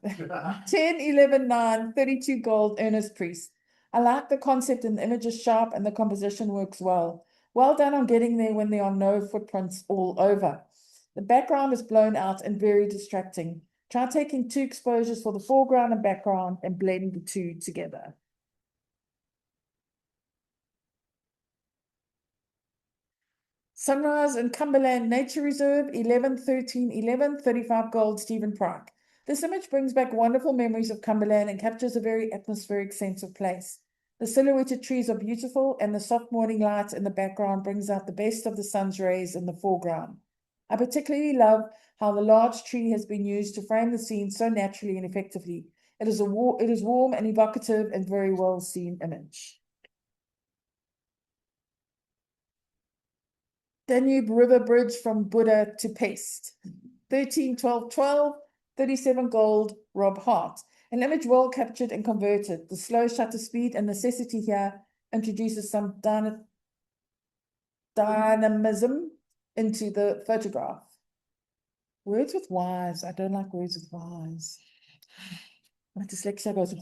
10, 11, 9, 32 gold Ernest Priest. I like the concept and the image is sharp and the composition works well. Well done on getting there when there are no footprints all over. The background is blown out and very distracting. Try taking 2 exposures for the foreground and background and blend the 2 together. Sunrise in Cumberland Nature Reserve, 11, 13, 11, 35 gold Stephen Pryke. This image brings back wonderful memories of Cumberland and captures a very atmospheric sense of place. The silhouetted trees are beautiful and the soft morning light in the background brings out the best of the sun's rays in the foreground. I particularly love how the large tree has been used to frame the scene so naturally and effectively. It is warm and evocative and very well seen image. Danube River Bridge from Buddha to Pest. 13, 12, 12, 37 gold, Rob Hart. An image well captured and converted. The slow shutter speed and necessity here introduces some dynamism into the photograph. Words with Y's. I don't like words with Y's. My dyslexia goes,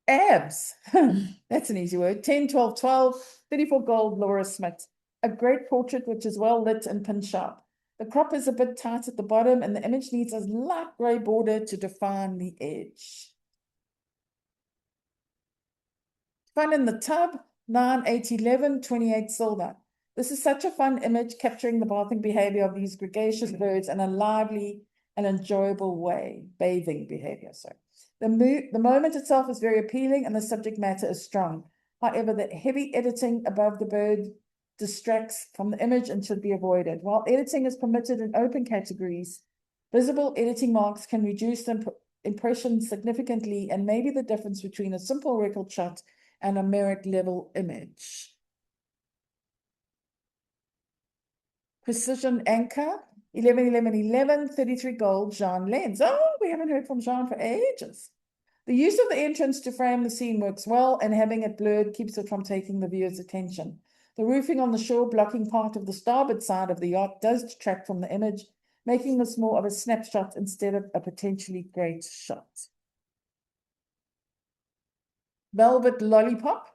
abs. That's an easy word. 10, 12, 12, 34 gold, Laura Smith. A great portrait which is well lit and pin sharp. The crop is a bit tight at the bottom and the image needs a light grey border to define the edge. Fun in the tub, 9, 8, 11, 28 silver. This is such a fun image capturing the bathing behavior of these gregarious birds in a lively and enjoyable way. Bathing behavior, sorry. The moment itself is very appealing and the subject matter is strong. However, the heavy editing above the bird distracts from the image and should be avoided. While editing is permitted in open categories, visible editing marks can reduce the impression significantly and may be the difference between a simple record shot and a merit level image. Precision Anchor, 11, 11, 11, 33 gold, Jean Lenz. Oh, we haven't heard from Jean for ages. The use of the entrance to frame the scene works well, and having it blurred keeps it from taking the viewer's attention. The roofing on the shore blocking part of the starboard side of the yacht does detract from the image, making this more of a snapshot instead of a potentially great shot. Velvet Lollipop,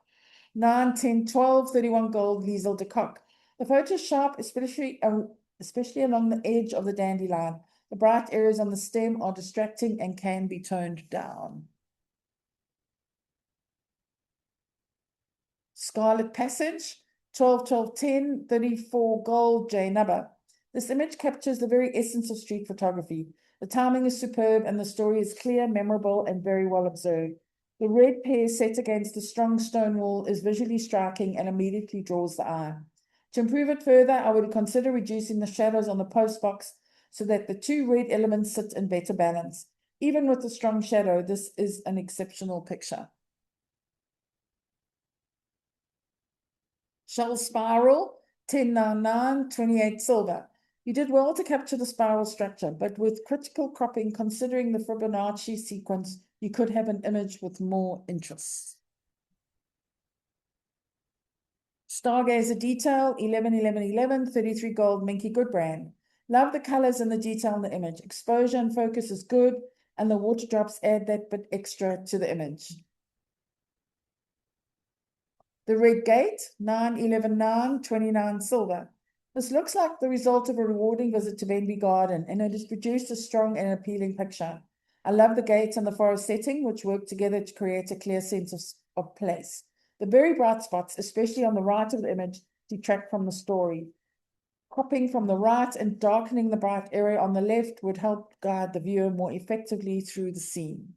9, 10, 12, 31 gold, Liesel de Kock. The photo is sharp, especially along the edge of the dandelion. The bright areas on the stem are distracting and can be toned down. Scarlet Passage, 12, 12, 10, 34 gold, J Nubber. This image captures the very essence of street photography. The timing is superb and the story is clear, memorable, and very well observed. The red pear set against the strong stone wall is visually striking and immediately draws the eye. To improve it further, I would consider reducing the shadows on the post box so that the 2 red elements sit in better balance. Even with the strong shadow, this is an exceptional picture. Shell Spiral, 1099, 28 silver. You did well to capture the spiral structure, but with critical cropping, considering the Fibonacci sequence, you could have an image with more interest. Stargazer Detail, 11, 11, 11, 33 gold, Minky Goodbrand. Love the colors and the detail in the image. Exposure and focus is good, and the water drops add that bit extra to the image. The Red Gate, 9, 11, 9, 29 silver. This looks like the result of a rewarding visit to Benby Garden, and it has produced a strong and appealing picture. I love the gate and the forest setting, which work together to create a clear sense of place. The very bright spots, especially on the right of the image, detract from the story. Cropping from the right and darkening the bright area on the left would help guide the viewer more effectively through the scene.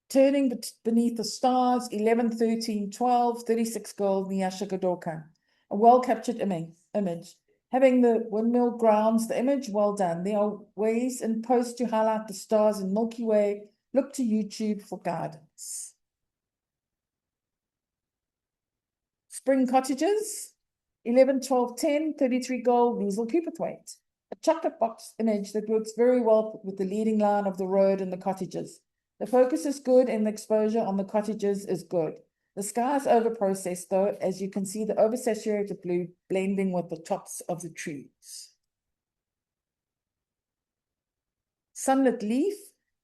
Turning beneath the stars, 11, 13, 12, 36 gold, Nyasha Godoka. A well-captured image. Having the windmill grounds the image, well done. There are ways in post to highlight the stars in Milky Way. Look to YouTube for guidance. Spring cottages, 11, 12, 10, 33 gold, Liesl Cupidthwaite. A chocolate box image that works very well with the leading line of the road and the cottages. The focus is good and the exposure on the cottages is good. The sky is over-processed though, as you can see the oversaturated blue blending with the tops of the trees. Sunlit leaf,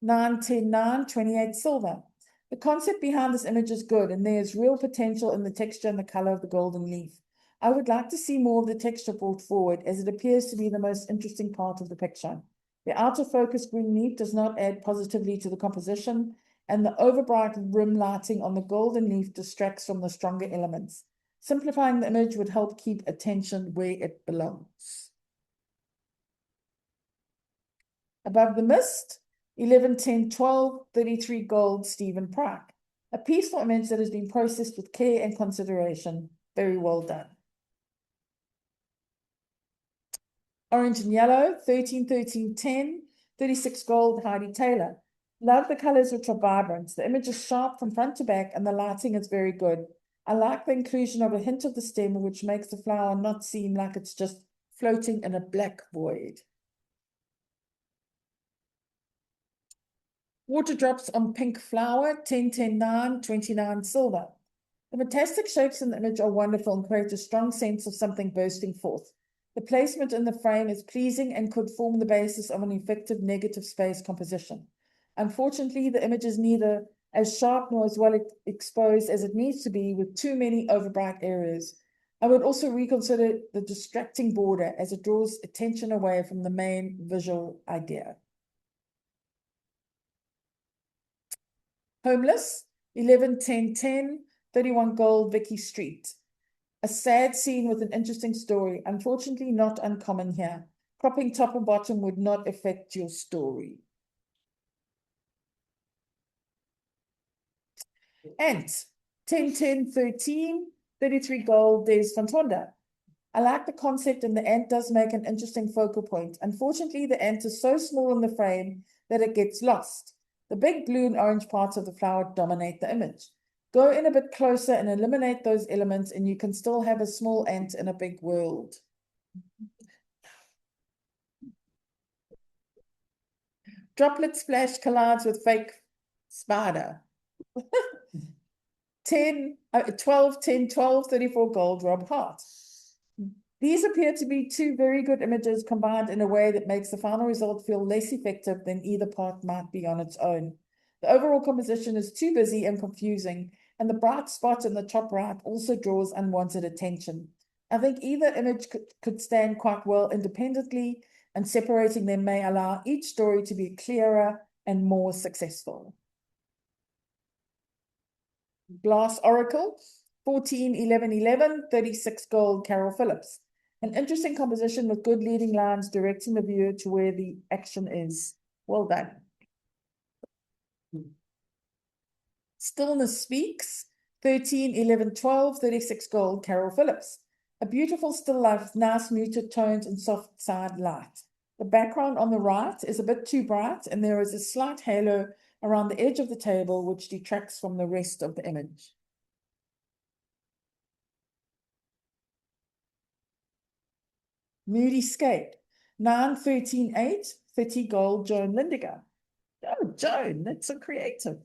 9, 10, 9, 28 silver. The concept behind this image is good and there is real potential in the texture and the color of the golden leaf. I would like to see more of the texture brought forward as it appears to be the most interesting part of the picture. The outer focus green leaf does not add positively to the composition, and the overbright rim lighting on the golden leaf distracts from the stronger elements. Simplifying the image would help keep attention where it belongs. Above the mist, 11, 10, 12, 33 gold, Stephen Pryke. A peaceful image that has been processed with care and consideration. Very well done. Orange and yellow, 13, 13, 10, 36 gold, Heidi Taylor. Love the colors which are vibrant. The image is sharp from front to back and the lighting is very good. I like the inclusion of a hint of the stem which makes the flower not seem like it's just floating in a black void. Water drops on pink flower, 10, 10, 9, 29 silver. The fantastic shapes in the image are wonderful and create a strong sense of something bursting forth. The placement in the frame is pleasing and could form the basis of an effective negative space composition. Unfortunately, the image is neither as sharp nor as well exposed as it needs to be with too many overbright areas. I would also reconsider the distracting border as it draws attention away from the main visual idea. Homeless, 11, 10, 10, 31 gold, Vicky Street. A sad scene with an interesting story, unfortunately not uncommon here. Cropping top and bottom would not affect your story. Ant, 10, 10, 13, 33 gold, Des van Tonda. I like the concept and the ant does make an interesting focal point. Unfortunately, the ant is so small in the frame that it gets lost. The big blue and orange parts of the flower dominate the image. Go in a bit closer and eliminate those elements and you can still have a small ant in a big world. Droplet splash collides with fake spider. 12, 10, 12, 34 gold, Rob Hart. These appear to be two very good images combined in a way that makes the final result feel less effective than either part might be on its own. The overall composition is too busy and confusing, and the bright spot in the top right also draws unwanted attention. I think either image could stand quite well independently, and separating them may allow each story to be clearer and more successful. Glass Oracle, 14, 11, 11, 36 gold, Carol Phillips. An interesting composition with good leading lines directing the viewer to where the action is. Well done. Stillness Speaks, 13, 11, 12, 36 gold, Carol Phillips. A beautiful still life with nice muted tones and soft side light. The background on the right is a bit too bright and there is a slight halo around the edge of the table which detracts from the rest of the image. Moody Scape, 9, 13, 8, 30 gold, Joan Lindiger. Oh, Joan, that's so creative.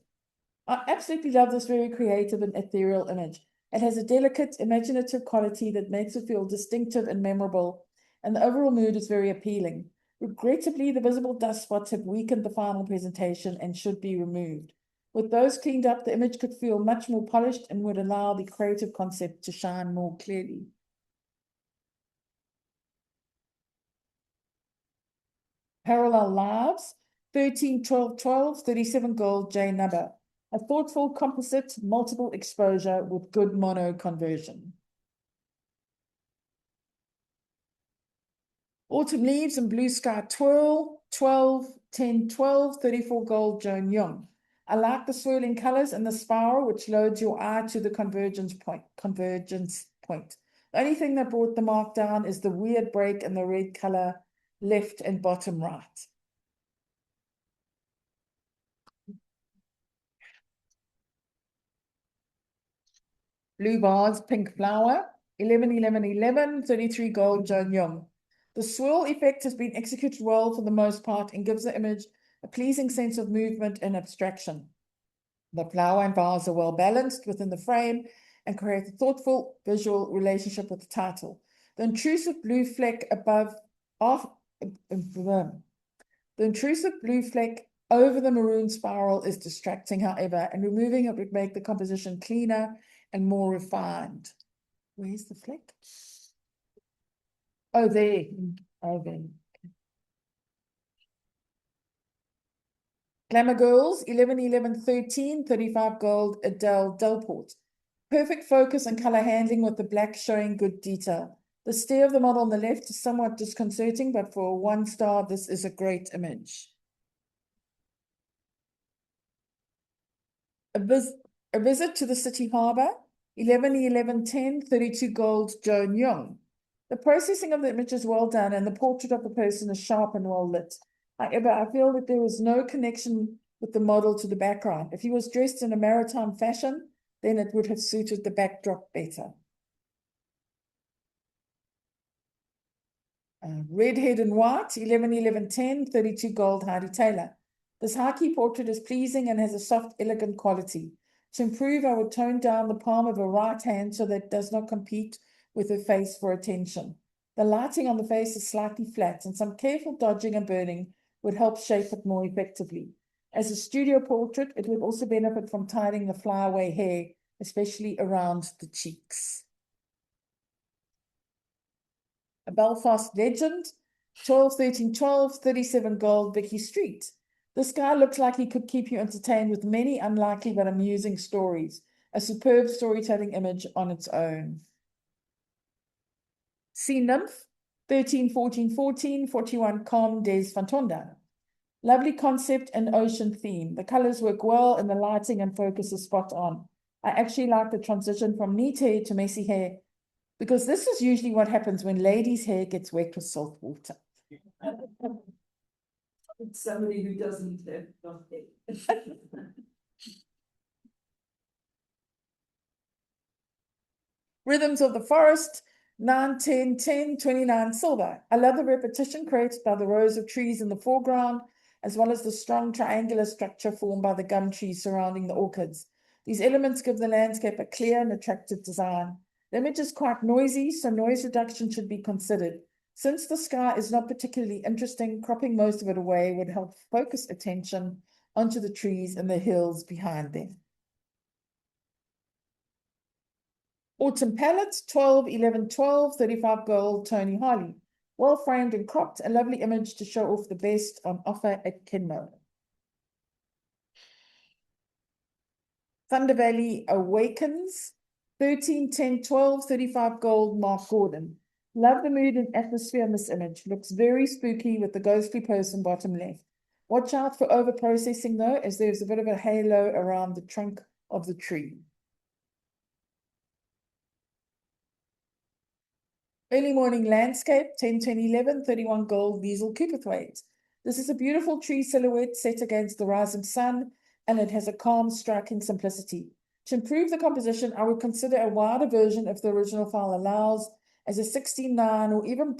I absolutely love this very creative and ethereal image. It has a delicate, imaginative quality that makes it feel distinctive and memorable, and the overall mood is very appealing. Regrettably, the visible dust spots have weakened the final presentation and should be removed. With those cleaned up, the image could feel much more polished and would allow the creative concept to shine more clearly. Parallel Lives, 13, 12, 12, 37 gold, Jay Nubber. A thoughtful composite multiple exposure with good mono conversion. Autumn leaves and blue sky twirl, 12, 10, 12, 34 gold Joan Young. I like the swirling colors and the spiral which loads your eye to the convergence point. The only thing that brought the mark down is the weird break in the red color left and bottom right. Blue bars, pink flower, 11, 11, 11, 33 gold Joan Young. The swirl effect has been executed well for the most part and gives the image a pleasing sense of movement and abstraction. The flower and bars are well balanced within the frame and create a thoughtful visual relationship with the title. The intrusive blue fleck over the maroon spiral is distracting, however, and removing it would make the composition cleaner and more refined. Where's the fleck? Oh, there. Oh, there. Glamour Girls, 11, 11, 13, 35 gold, Adele Delport. Perfect focus and color handling with the black showing good detail. The stare of the model on the left is somewhat disconcerting, but for a 1 star, this is a great image. A visit to the city harbour, 11, 11, 10, 32 gold, Joan Young. The processing of the image is well done and the portrait of the person is sharp and well lit. However, I feel that there was no connection with the model to the background. If he was dressed in a maritime fashion, then it would have suited the backdrop better. Redhead in white, 11, 11, 10, 32 gold, Heidi Taylor. This high-key portrait is pleasing and has a soft, elegant quality. To improve, I would tone down the palm of her right hand so that it does not compete with her face for attention. The lighting on the face is slightly flat, and some careful dodging and burning would help shape it more effectively. As a studio portrait, it would also benefit from tidying the flyaway hair, especially around the cheeks. A Belfast legend, 12, 13, 12, 37 gold, Vicky Street. This guy looks like he could keep you entertained with many unlikely but amusing stories. A superb storytelling image on its own. Sea Nymph, 13, 14, 14, 41 calm des Fantonda. Lovely concept and ocean theme. The colors work well and the lighting and focus is spot on. I actually like the transition from neat hair to messy hair because this is usually what happens when ladies' hair gets wet with salt water. It's somebody who doesn't have nothing. Rhythms of the Forest, 9, 10, 10, 29 silver. I love the repetition created by the rows of trees in the foreground, as well as the strong triangular structure formed by the gum trees surrounding the orchids. These elements give the landscape a clear and attractive design. The image is quite noisy, so noise reduction should be considered. Since the sky is not particularly interesting, cropping most of it away would help focus attention onto the trees and the hills behind them. Autumn Palettes, 12, 11, 12, 35 gold, Tony Harley. Well framed and cropped, a lovely image to show off the best on offer at Kenmo. Thunder Valley Awakens, 13, 10, 12, 35 gold, Mark Gordon. Love the mood and atmosphere in this image. Looks very spooky with the ghostly person bottom left. Watch out for over-processing though, as there's a bit of a halo around the trunk of the tree. Early Morning Landscape, 10, 10, 11, 31 gold, Wiesel Cooperthwaite. This is a beautiful tree silhouette set against the rising sun, and it has a calm, striking simplicity. To improve the composition, I would consider a wider version if the original file allows, as a 16:9 or even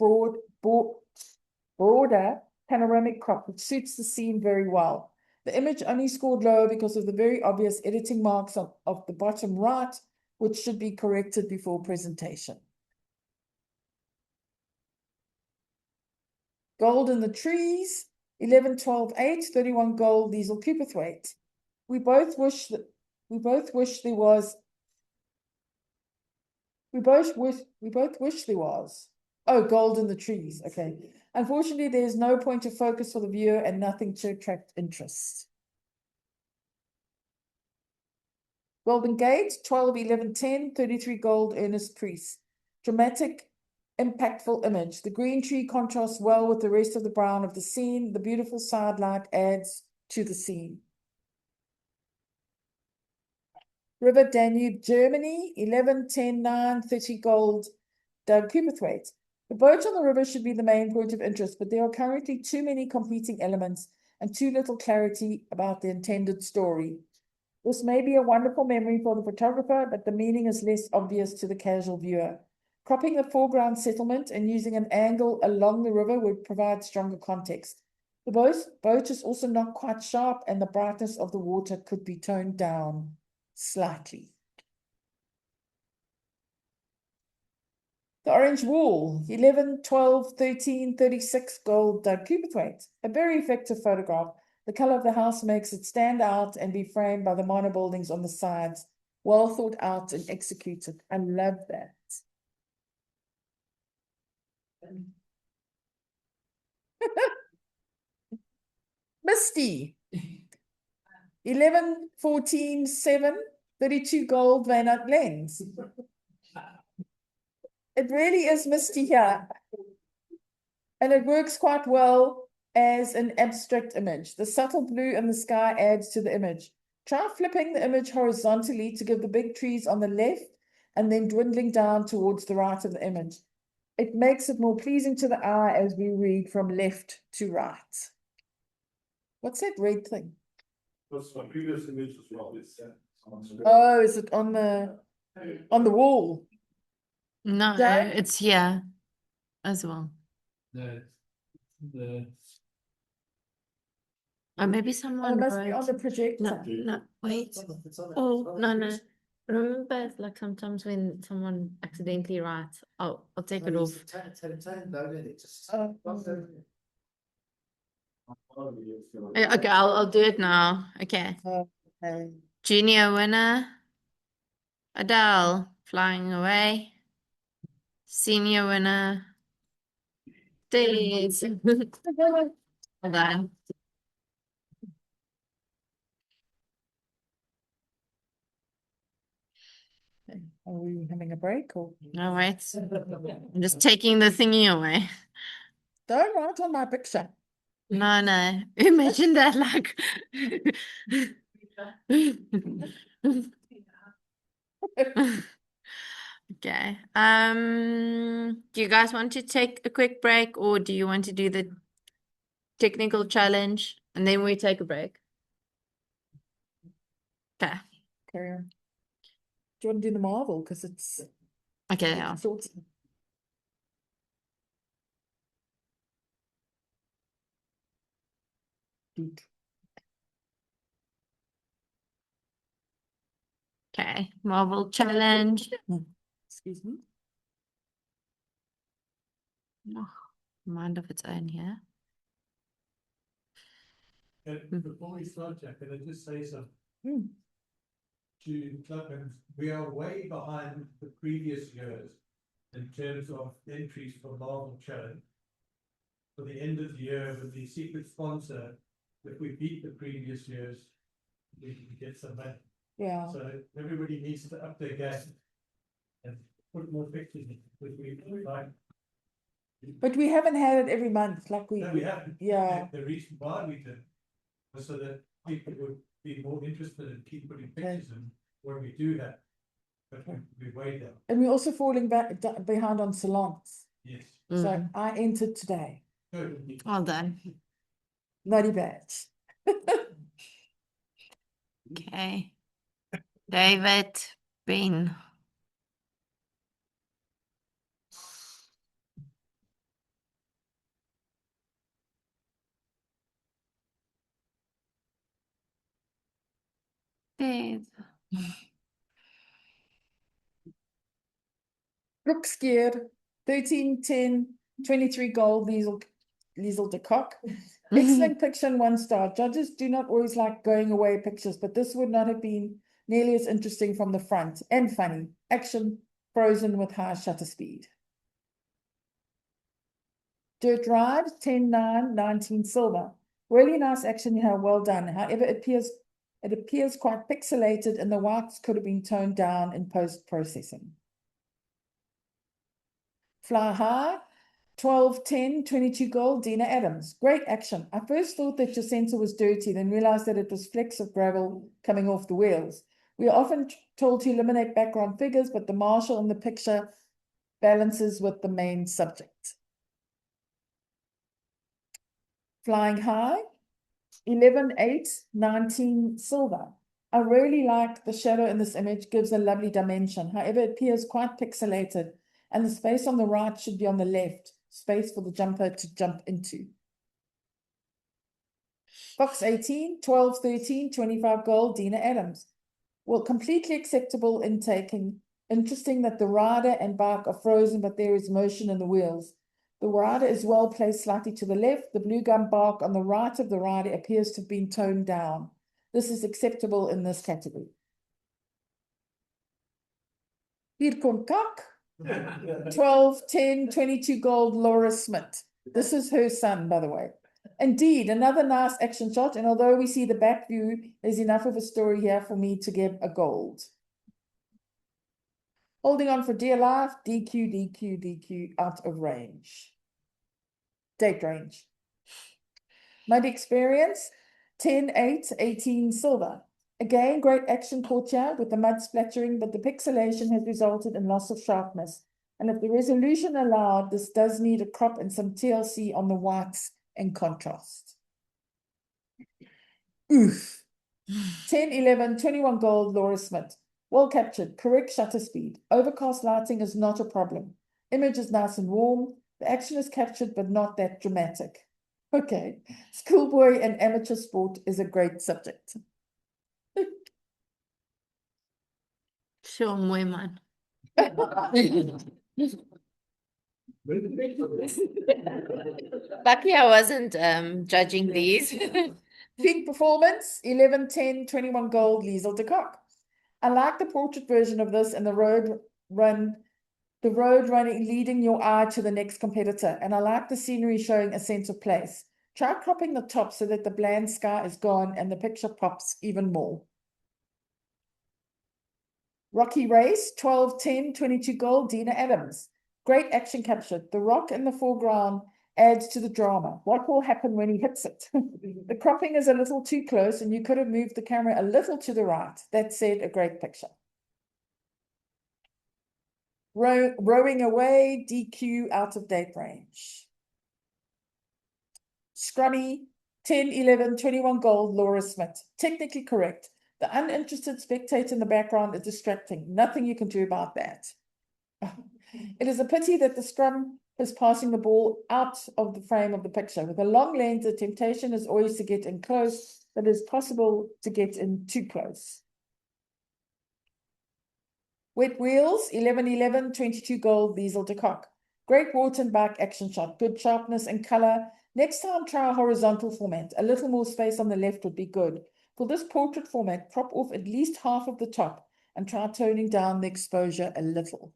broader panoramic crop, which suits the scene very well. The image only scored low because of the very obvious editing marks of the bottom right, which should be corrected before presentation. Gold in the Trees, 11, 12, 8, 31 gold, Wiesel Cooperthwaite. We both wish there was. Oh, gold in the trees. Okay. Unfortunately, there is no point of focus for the viewer and nothing to attract interest. Golden Gate, 12, 11, 10, 33 gold, Ernest Priest. Dramatic, impactful image. The green tree contrasts well with the rest of the brown of the scene. The beautiful side light adds to the scene. River Danube, Germany, 11, 10, 9, 30 gold, Doug Cooperthwaite. The boat on the river should be the main point of interest, but there are currently too many competing elements and too little clarity about the intended story. This may be a wonderful memory for the photographer, but the meaning is less obvious to the casual viewer. Cropping the foreground settlement and using an angle along the river would provide stronger context. The boat is also not quite sharp, and the brightness of the water could be toned down slightly. The Orange Wall, 11, 12, 13, 36 gold, Doug Cooperthwaite. A very effective photograph. The color of the house makes it stand out and be framed by the mono buildings on the sides. Well thought out and executed. I love that. Misty. 11, 14, 7, 32 gold Van Eyck lens. It really is misty here. And it works quite well as an abstract image. The subtle blue in the sky adds to the image. Try flipping the image horizontally to give the big trees on the left and then dwindling down towards the right of the image. It makes it more pleasing to the eye as we read from left to right. What's that red thing? That's my previous image as well. Oh, is it on the wall? No, Jay? it's here as well. The Or maybe Oh, it someone must be on wrote. the projector. No, wait. Oh, no. Remember, like sometimes when someone accidentally writes, oh, I'll take it off. Okay, I'll do it now. Okay. Okay. Junior winner, Adele, flying away. Senior winner, Days. Hold on. Are we having a break or? No, wait. I'm just taking the thingy away. Don't write on my picture. No. Imagine that, like. Okay. Do you guys want to take a quick break, or do you want to do the technical challenge and then we take a break? Okay. Carry on. Do you want to do the Marvel? Because it's Okay. Yeah. short. Okay. Marvel challenge. Excuse me. Oh, mind of its own here. before we start, Jack, can I just say something? Hmm. To club members, we are way behind the previous years in terms of entries for Marvel Challenge. For the end of the year with the secret sponsor, if we beat the previous years, we can get some money. Yeah. So everybody needs to up their game and put more pictures in, because we like. But we haven't had it every month like we. No, we haven't. Yeah. The reason why we did was so that people would be more interested in keep putting pictures in when we do that. But we way down. And we're also falling back behind on salons. Yes. So I entered today. Good. Well done. Naughty badge. Okay. David, Ben. Dave. Look scared. 13, 10, 23 gold, Liesel de Kock. Excellent picture and 1 star. Judges do not always like going away pictures, but this would not have been nearly as interesting from the front and funny. Action frozen with high shutter speed. Dirt Ride, 10, 9, 19 silver. Really nice action here, well done. However, it appears It appears quite pixelated and the whites could have been toned down in post-processing. Fly High, 12, 10, 22 gold, Dina Adams. Great action. I first thought that your sensor was dirty, then realized that it was flecks of gravel coming off the wheels. We are often told to eliminate background figures, but the marshal in the picture balances with the main subject. Flying High, 11, 8, 19 silver. I really like the shadow in this image, gives a lovely dimension. However, it appears quite pixelated, and the space on the right should be on the left, space for the jumper to jump into. Box 18, 12, 13, 25 gold, Dina Adams. Well, completely acceptable in taking. Interesting that the rider and bike are frozen, but there is motion in the wheels. The rider is well placed slightly to the left. The blue gum bark on the right of the rider appears to have been toned down. This is acceptable in this category. Hier komt Kak. 12, 10, 22 gold, Laura Smith. This is her son, by the way. Indeed, another nice action shot. And although we see the back view, there's enough of a story here for me to give a gold. Holding on for dear life, DQ, DQ, DQ, out of range. Date range. Mud experience, 10, 8, 18 silver. Again, great action caught here with the mud splattering, but the pixelation has resulted in loss of sharpness. And if the resolution allowed, this does need a crop and some TLC on the whites in contrast. Oof. 10, 11, 21 gold, Laura Smith. Well captured, correct shutter speed. Overcast lighting is not a problem. Image is nice and warm. The action is captured, but not that dramatic. Okay, schoolboy and amateur sport is a great subject. Sure, mooi man. Lucky I wasn't judging these. Peak performance, 11, 10, 21 gold, Liesel de Kock. I like the portrait version of this and the road running leading your eye to the next competitor. And I like the scenery showing a sense of place. Try cropping the top so that the bland sky is gone and the picture pops even more. Rocky Race, 12, 10, 22 gold, Dina Adams. Great action captured. The rock in the foreground adds to the drama. What will happen when he hits it? The cropping is a little too close and you could have moved the camera a little to the right. That said, a great picture. Rowing away, DQ, out of date range. Scrummy, 10, 11, 21 gold, Laura Smith. Technically correct. The uninterested spectator in the background is distracting. Nothing you can do about that. It is a pity that the scrum is passing the ball out of the frame of the picture. With a long lens, the temptation is always to get in close, but it is possible to get in too close. Wet Wheels, 11, 11, 22 gold, Liesel de Kock. Great water and bike action shot, good sharpness and color. Next time, try a horizontal format. A little more space on the left would be good. For this portrait format, crop off at least half of the top and try toning down the exposure a little.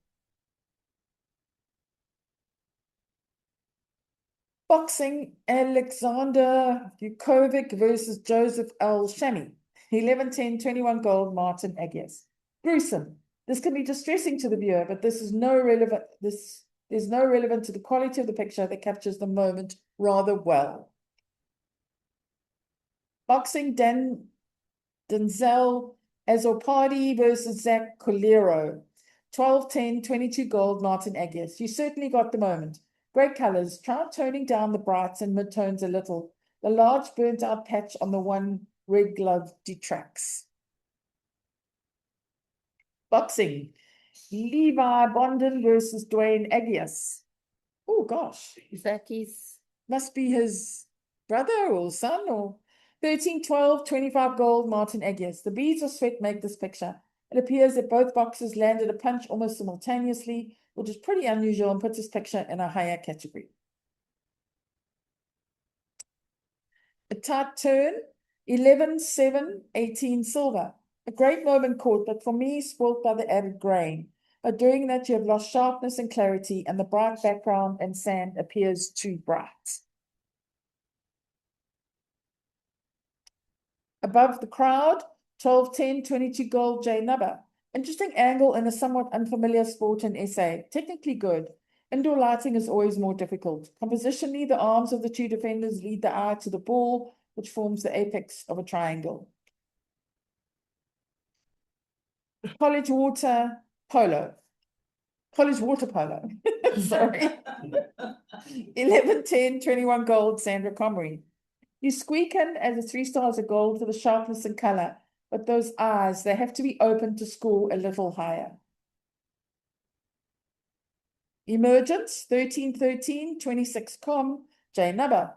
Boxing, Alexander Vukovic versus Joseph L. Shami. 11, 10, 21 gold, Martin Agias. Gruesome. This can be distressing to the viewer, but this is there's no relevance to the quality of the picture that captures the moment rather well. Boxing, Denzel Azzopardi versus Zach Colero. 12, 10, 22 gold, Martin Agias. You certainly got the moment. Great colors. Try toning down the brights and midtones a little. The large burnt out patch on the one red glove detracts. Boxing. Levi Bonden versus Dwayne Agias. Oh gosh. Zacky's. Must be his brother or son or 13, 12, 25 gold, Martin Agias. The beads of sweat make this picture. It appears that both boxers landed a punch almost simultaneously, which is pretty unusual and puts this picture in a higher category. A tight turn, 11, 7, 18 silver. A great moment caught, but for me, spoilt by the added grain. By doing that, you have lost sharpness and clarity, and the bright background and sand appears too bright. Above the crowd, 12, 10, 22 gold, J Nubber. Interesting angle in a somewhat unfamiliar sport in SA. Technically good. Indoor lighting is always more difficult. Compositionally, the arms of the two defenders lead the eye to the ball, which forms the apex of a triangle. College water polo. College water polo. Sorry. 11, 10, 21 gold, Sandra Comrie. You squeak in as a 3 stars of gold for the sharpness and color, but those eyes, they have to be open to score a little higher. Emergence, 13, 13, 26 com, J Nubber.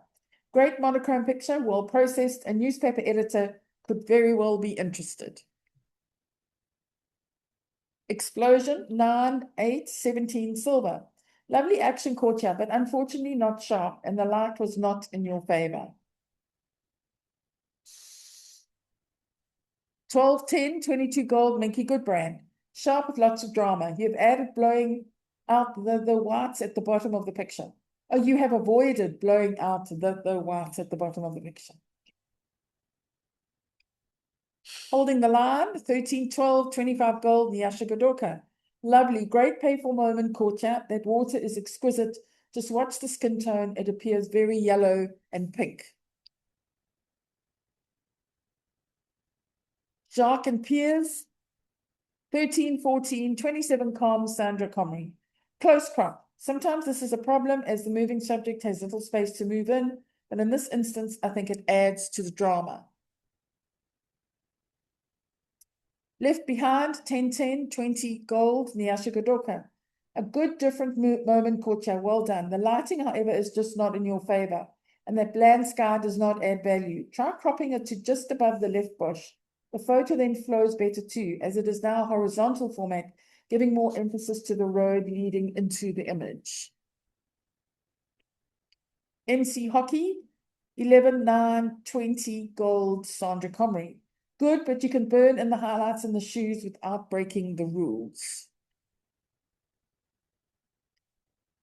Great monochrome picture, well processed, a newspaper editor could very well be interested. Explosion, 9, 8, 17 silver. Lovely action caught you, but unfortunately not sharp, and the light was not in your favor. 12, 10, 22 gold, Minky Goodbrand. Sharp with lots of drama. You've added blowing out the whites at the bottom of the picture. Oh, you have avoided blowing out the whites at the bottom of the picture. Holding the line, 13, 12, 25 gold, Nyasha Godoka. Lovely, great playful moment caught you. That water is exquisite. Just watch the skin tone. It appears very yellow and pink. Jacques and Piers, 13, 14, 27 com, Sandra Comrie. Close crop. Sometimes this is a problem as the moving subject has little space to move in, but in this instance, I think it adds to the drama. Left behind, 10, 10, 20 gold, Nyasha Godoka. A good different moment caught you. Well done. The lighting, however, is just not in your favor, and that bland sky does not add value. Try cropping it to just above the left bush. The photo then flows better too, as it is now horizontal format, giving more emphasis to the road leading into the image. MC Hockey, 11, 9, 20 gold, Sandra Comrie. Good, but you can burn in the highlights in the shoes without breaking the rules.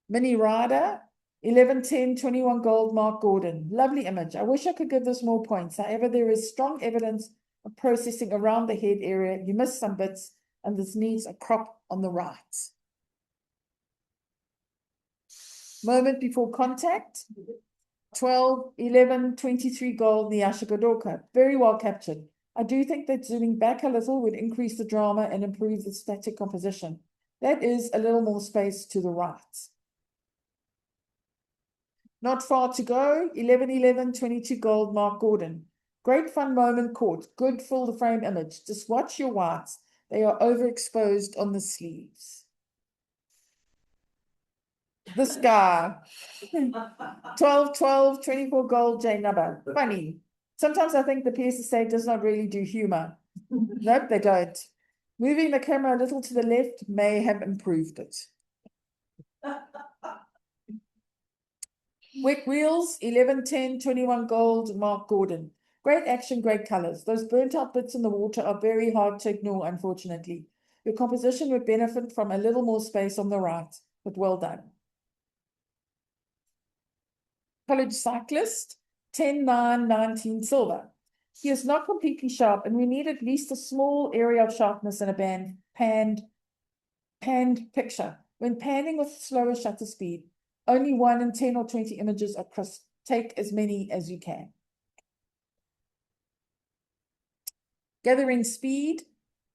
Mini Rider, 11, 10, 21 gold, Mark Gordon. Lovely image. I wish I could give this more points. However, there is strong evidence of processing around the head area. You missed some bits, and this needs a crop on the right. Moment before contact, 12, 11, 23 gold, Nyasha Godoka. Very well captured. I do think that zooming back a little would increase the drama and improve the static composition. That is a little more space to the right. Not far to go, 11, 11, 22 gold, Mark Gordon. Great fun moment caught. Good full the frame image. Just watch your whites. They are overexposed on the sleeves. This guy. 12, 12, 24 gold, J Nubber. Funny. Sometimes I think the PSSA does not really do humor. Nope, they don't. Moving the camera a little to the left may have improved it. Wick Wheels, 11, 10, 21 gold, Mark Gordon. Great action, great colors. Those burnt out bits in the water are very hard to ignore, unfortunately. Your composition would benefit from a little more space on the right, but well done. College cyclist, 10, 9, 19 silver. He is not completely sharp, and we need at least a small area of sharpness in a panned picture. When panning with slower shutter speed, only 1 in 10 or 20 images are crisp. Take as many as you can. Gathering speed,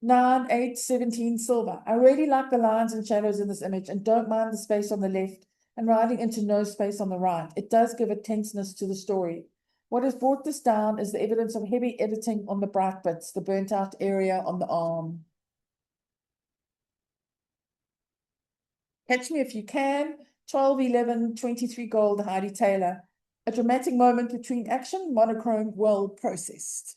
9, 8, 17 silver. I really like the lines and shadows in this image and don't mind the space on the left and riding into no space on the right. It does give a tenseness to the story. What has brought this down is the evidence of heavy editing on the bright bits, the burnt out area on the arm. Catch me if you can. 12, 11, 23 gold, Heidi Taylor. A dramatic moment between action, monochrome, well processed.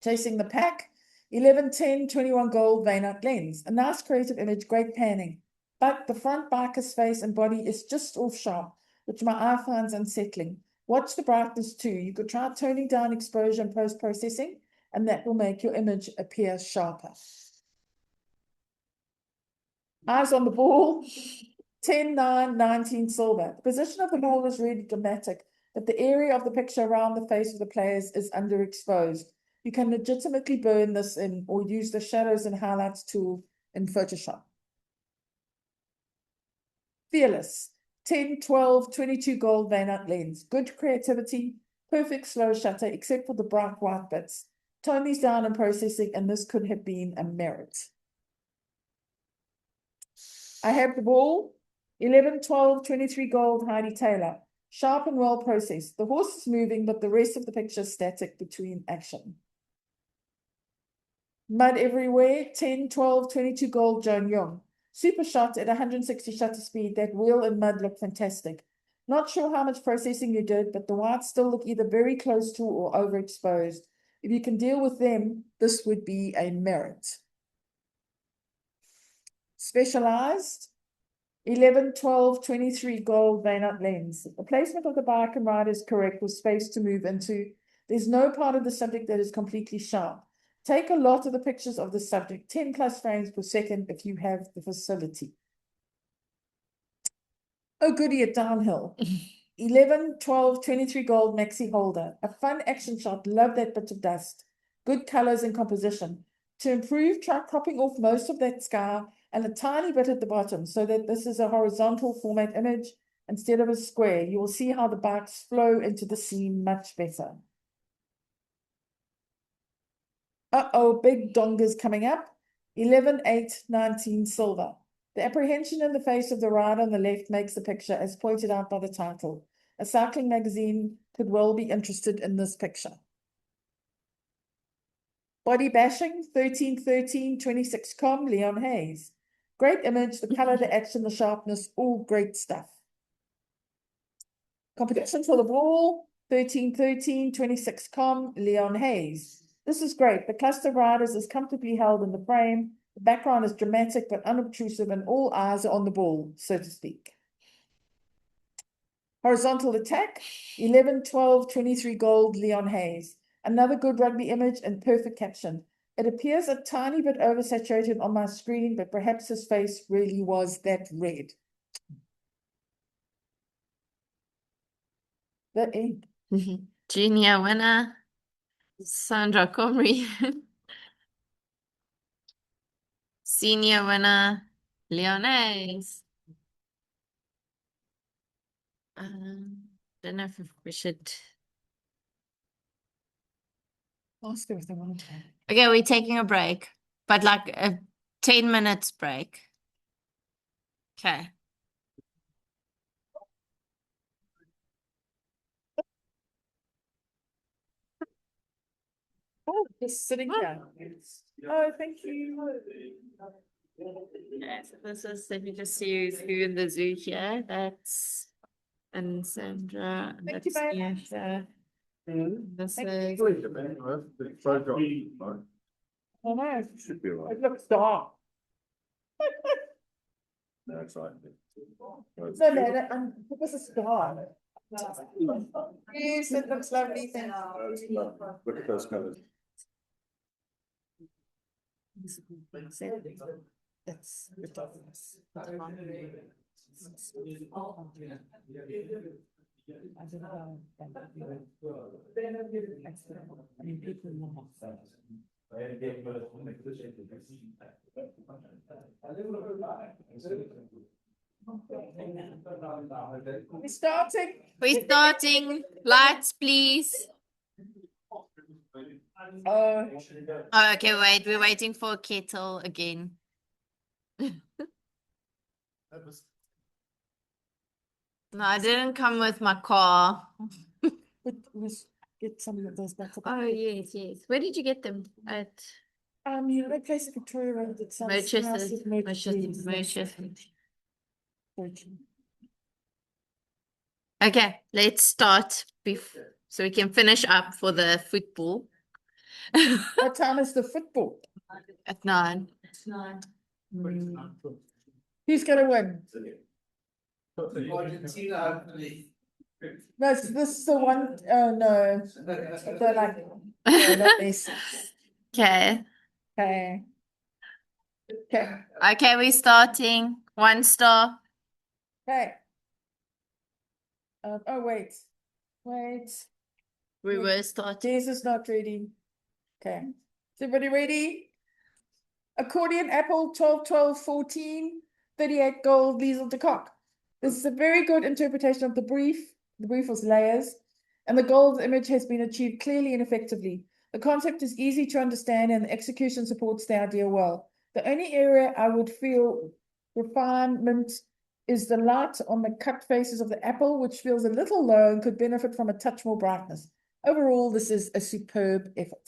Chasing the pack, 11, 10, 21 gold, Vaynard Lens. A nice creative image, great panning. But the front biker's face and body is just off sharp, which my eye finds unsettling. Watch the brightness too. You could try toning down exposure and post-processing, and that will make your image appear sharper. Eyes on the ball, 10, 9, 19 silver. The position of the ball is really dramatic. but the area of the picture around the face of the players is underexposed. You can legitimately burn this in or use the shadows and highlights tool in Photoshop. Fearless, 10, 12, 22 gold Vaynut lens. Good creativity, perfect slow shutter except for the bright white bits. Tone these down in processing and this could have been a merit. I have the ball, 11, 12, 23 gold Heidi Taylor. Sharp and well processed. The horse is moving, but the rest of the picture is static between action. Mud everywhere, 10, 12, 22 gold Joan Young. Super shot at 160 shutter speed. That wheel and mud look fantastic. Not sure how much processing you did, but the whites still look either very close to or overexposed. If you can deal with them, this would be a merit. Specialized, 11, 12, 23 gold Vaynut lens. The placement of the bike and rider is correct with space to move into. There's no part of the subject that is completely sharp. Take a lot of the pictures of the subject, 10 plus frames per second if you have the facility. Oh, goody at downhill. 11, 12, 23 gold maxi holder. A fun action shot. Love that bit of dust. Good colors and composition. To improve, try cropping off most of that sky and a tiny bit at the bottom so that this is a horizontal format image instead of a square. You will see how the bikes flow into the scene much better. Uh-oh, big dongers coming up. 11, 8, 19 silver. The apprehension in the face of the rider on the left makes the picture, as pointed out by the title. A cycling magazine could well be interested in this picture. Body bashing, 13, 13, 26 com, Leon Hayes. Great image, the color, the action, the sharpness, all great stuff. Competition for the ball, 13, 13, 26 com, Leon Hayes. This is great. The cluster of riders is comfortably held in the frame. The background is dramatic but unobtrusive and all eyes are on the ball, so to speak. Horizontal attack, 11, 12, 23 gold, Leon Hayes. Another good rugby image and perfect caption. It appears a tiny bit oversaturated on my screen, but perhaps his face really was that red. The end. Junior winner, Sandra Comrie. Senior winner, Leonaise. Don't know if we should. Ask her if they want to. Okay, we're taking a break, but like a 10 minutes break. Okay. Oh, just sitting here. Oh, thank you. Okay, so this is, let me just see who in the zoo here. That's and Sandra. And Thank you, that's babe. Yasha. This Thank is Oh, no. Should be right. It looks dark. No, it's right. No, no, this is dark. Yes, it looks lovely. Thank you. Look at those colors. That's ridiculous. I mean, people know. We're starting. we're starting. Lights, please. Oh, Oh, okay, wait, we're waiting for a kettle again. No, I didn't come with my car. but let's get some of those back. Oh, yes, yes. Where did you get them? At You know, that place in Victoria Road that sells Merchester. massive Merchester. Merchester. Okay, let's start so we can finish up for the football. What time is the football? At 9. Who's gonna win? No, this is the one. Oh no, they're like that is Okay. okay. Okay, Okay, we're starting. 1 star. okay. Oh wait, Wait, We were starting. Jez is not ready. Okay, is everybody ready? Accordion, apple, 12, 12, 14, 38 gold, Liesel de Kock. This is a very good interpretation of the brief. The brief was layers, and the gold image has been achieved clearly and effectively. The concept is easy to understand, and the execution supports the idea well. The only area I would feel refinement is the light on the cut faces of the apple, which feels a little low and could benefit from a touch more brightness. Overall, this is a superb effort.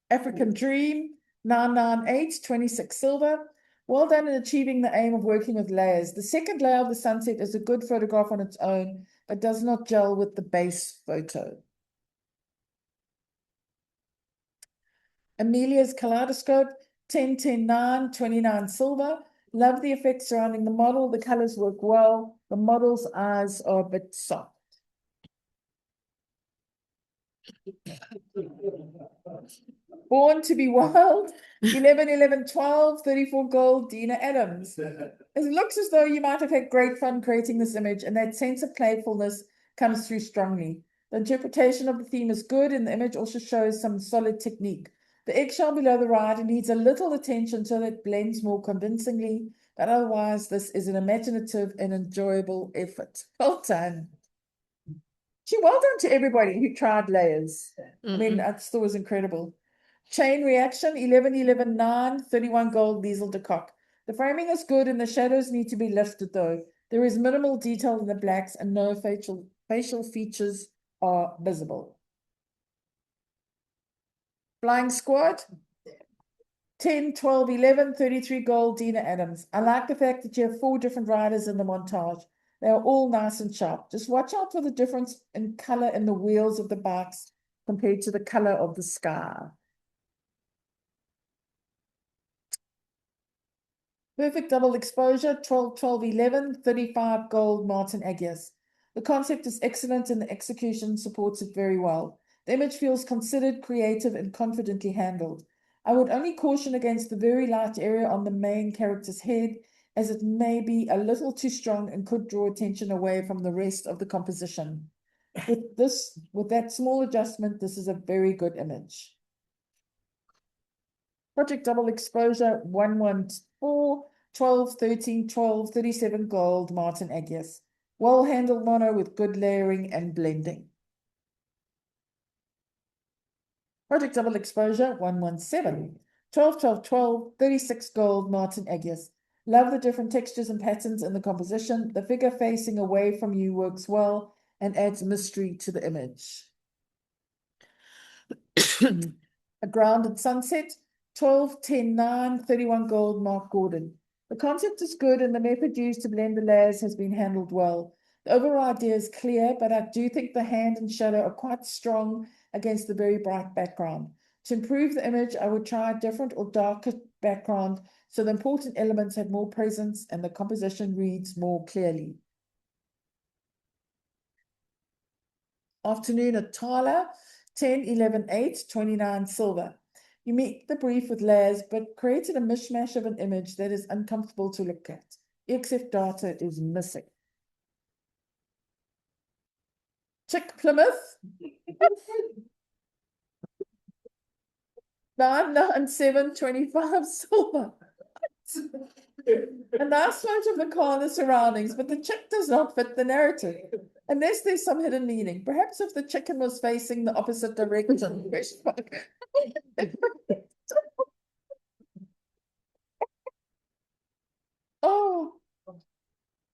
African Dream, 998, 26 silver. Well done in achieving the aim of working with layers. The second layer of the sunset is a good photograph on its own, but does not gel with the base photo. Amelia's Kaleidoscope, 10, 10, 9, 29 silver. Love the effects surrounding the model. The colors work well. The model's eyes are a bit soft. Born to be Wild, 11, 11, 12, 34 gold, Dina Adams. It looks as though you might have had great fun creating this image, and that sense of playfulness comes through strongly. The interpretation of the theme is good, and the image also shows some solid technique. The eggshell below the rider needs a little attention so that it blends more convincingly, but otherwise this is an imaginative and enjoyable effort. Well done. Well done to everybody who tried layers. I mean, I thought it was incredible. Chain Reaction, 11, 11, 9, 31 gold, Liesel de Kock. The framing is good and the shadows need to be lifted though. There is minimal detail in the blacks and no facial features are visible. Flying Squad, 10, 12, 11, 33 gold, Dina Adams. I like the fact that you have 4 different riders in the montage. They are all nice and sharp. Just watch out for the difference in color in the wheels of the bikes compared to the color of the sky. Perfect double exposure, 12, 12, 11, 35 gold, Martin Agius. The concept is excellent and the execution supports it very well. The image feels considered, creative, and confidently handled. I would only caution against the very light area on the main character's head, as it may be a little too strong and could draw attention away from the rest of the composition. With that small adjustment, this is a very good image. Project Double Exposure, 114, 12, 13, 12, 37 gold, Martin Agius. Well-handled mono with good layering and blending. Project Double Exposure, 117, 12, 12, 12, 36 gold, Martin Agius. Love the different textures and patterns in the composition. The figure facing away from you works well and adds mystery to the image. A Grounded Sunset, 12, 10, 9, 31 gold, Mark Gordon. The concept is good and the method used to blend the layers has been handled well. The overall idea is clear, but I do think the hand and shadow are quite strong against the very bright background. To improve the image, I would try a different or darker background so the important elements have more presence and the composition reads more clearly. Afternoon at Tyler, 10, 11, 8, 29 silver. You meet the brief with layers, but created a mishmash of an image that is uncomfortable to look at. EXIF data is missing. Chick Plymouth, 997, 25 silver. A nice photo of the car and the surroundings, but the chick does not fit the narrative. Unless there's some hidden meaning. Perhaps if the chicken was facing the opposite direction. Oh,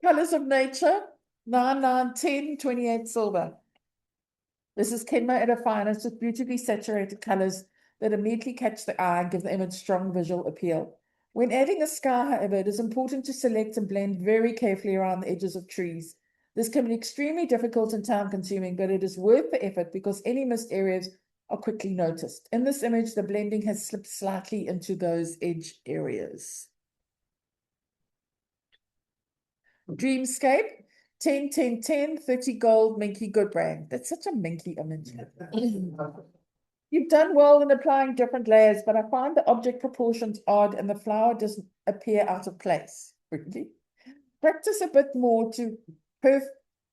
Colors of Nature, 9, 9, 10, 28 silver. This is Kenma at a finest with beautifully saturated colors that immediately catch the eye and give the image strong visual appeal. When adding a sky, however, it is important to select and blend very carefully around the edges of trees. This can be extremely difficult and time-consuming, but it is worth the effort because any missed areas are quickly noticed. In this image, the blending has slipped slightly into those edge areas. Dreamscape, 10, 10, 10, 30 gold, Minky Goodbrand. That's such a Minky image. You've done well in applying different layers, but I find the object proportions odd and the flower doesn't appear out of place. Really? Practice a bit more to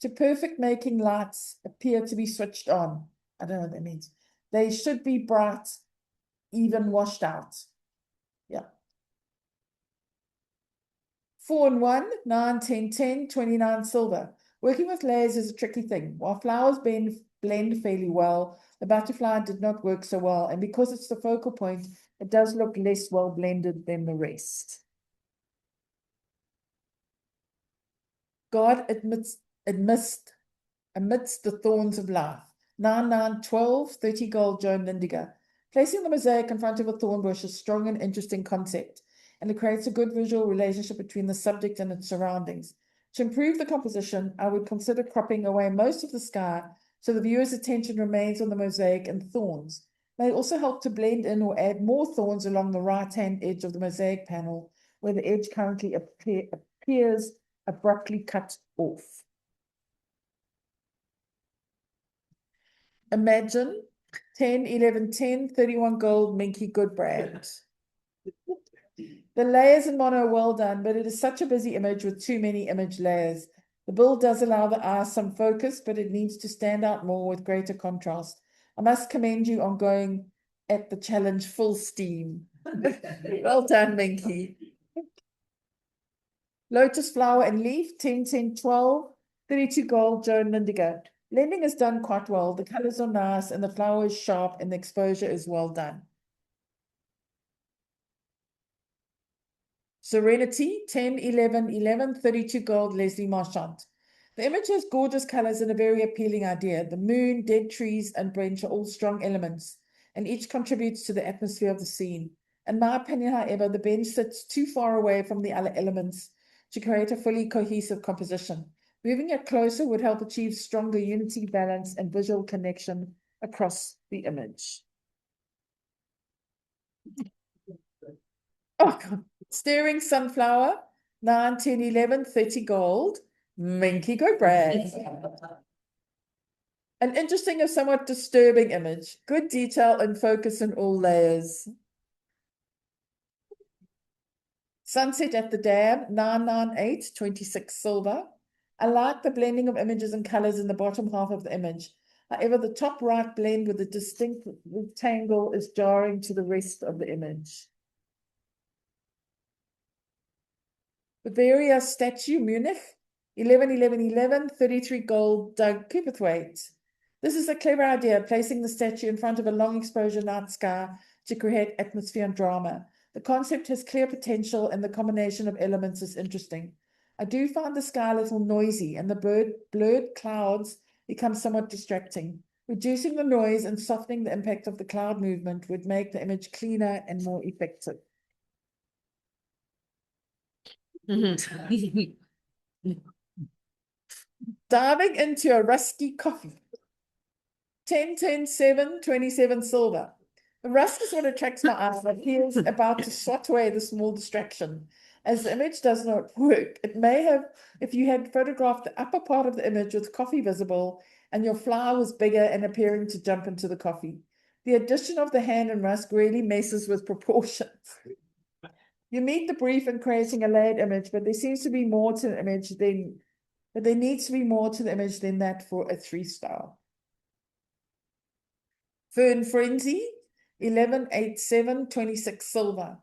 to perfect making lights appear to be switched on. I don't know what that means. They should be bright, even washed out. Yeah. 4 and 1, 9, 10, 10, 29 silver. Working with layers is a tricky thing. While flowers blend fairly well, the butterfly did not work so well, and because it's the focal point, it does look less well blended than the rest. God amidst the thorns of life. 9, 9, 12, 30 gold, Joan Lindiger. Placing the mosaic in front of a thorn bush is a strong and interesting concept, and it creates a good visual relationship between the subject and its surroundings. To improve the composition, I would consider cropping away most of the sky so the viewer's attention remains on the mosaic and thorns. May also help to blend in or add more thorns along the right-hand edge of the mosaic panel, where the edge currently appears abruptly cut off. Imagine 10, 11, 10, 31 gold, Minky Goodbrand. The layers in mono are well done, but it is such a busy image with too many image layers. The build does allow the eye some focus, but it needs to stand out more with greater contrast. I must commend you on going at the challenge full steam. Well done, Minky. Lotus flower and leaf, 10, 10, 12, 32 gold, Joan Lindiger. Blending is done quite well. The colors are nice and the flower is sharp and the exposure is well done. Serenity, 10, 11, 11, 32 gold, Leslie Marchant. The image has gorgeous colors and a very appealing idea. The moon, dead trees, and bench are all strong elements, and each contributes to the atmosphere of the scene. In my opinion, however, the bench sits too far away from the other elements to create a fully cohesive composition. Moving it closer would help achieve stronger unity, balance, and visual connection across the image. Oh, God. Staring sunflower, 9, 10, 11, 30 gold, Minky Goodbrand. An interesting and somewhat disturbing image. Good detail and focus in all layers. Sunset at the dam, 998, 26 silver. I like the blending of images and colors in the bottom half of the image. However, the top right blend with a distinct rectangle is jarring to the rest of the image. Bavaria statue, Munich, 11, 11, 11, 33 gold, Doug Cooperthwaite. This is a clever idea, placing the statue in front of a long exposure night sky to create atmosphere and drama. The concept has clear potential and the combination of elements is interesting. I do find the sky a little noisy and the blurred clouds become somewhat distracting. Reducing the noise and softening the impact of the cloud movement would make the image cleaner and more effective. Diving into a rusky coffee. 10, 10, 7, 27 silver. The rust is what attracts my eye, but he is about to swat away the small distraction. As the image does not work, it may have, if you had photographed the upper part of the image with coffee visible and your flower was bigger and appearing to jump into the coffee. The addition of the hand and rust really messes with proportions. You meet the brief in creating a layered image, but there seems to be more to the image than, but there needs to be more to the image than that for a 3-star. Fern Frenzy, 11, 8, 7, 26 silver.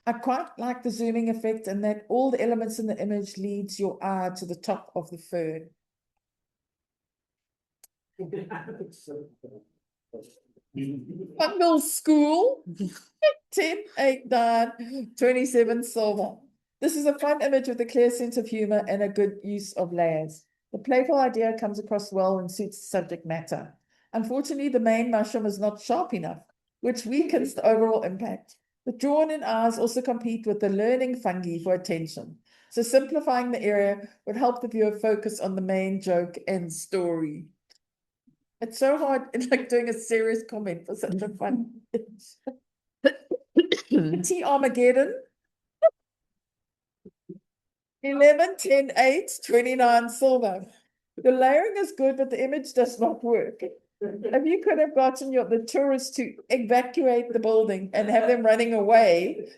I quite like the zooming effect and that all the elements in the image leads your eye to the top of the fern. Fungal School, 10, 8, 9, 27 silver. This is a fun image with a clear sense of humor and a good use of layers. The playful idea comes across well and suits the subject matter. Unfortunately, the main mushroom is not sharp enough, which weakens the overall impact. The drawn-in eyes also compete with the learning fungi for attention. So simplifying the area would help the viewer focus on the main joke and story. It's so hard, it's like doing a serious comment for such a fun. T Armageddon. 11, 10, 8, 29 silver. The layering is good, but the image does not work. If you could have gotten the tourists to evacuate the building and have them running away,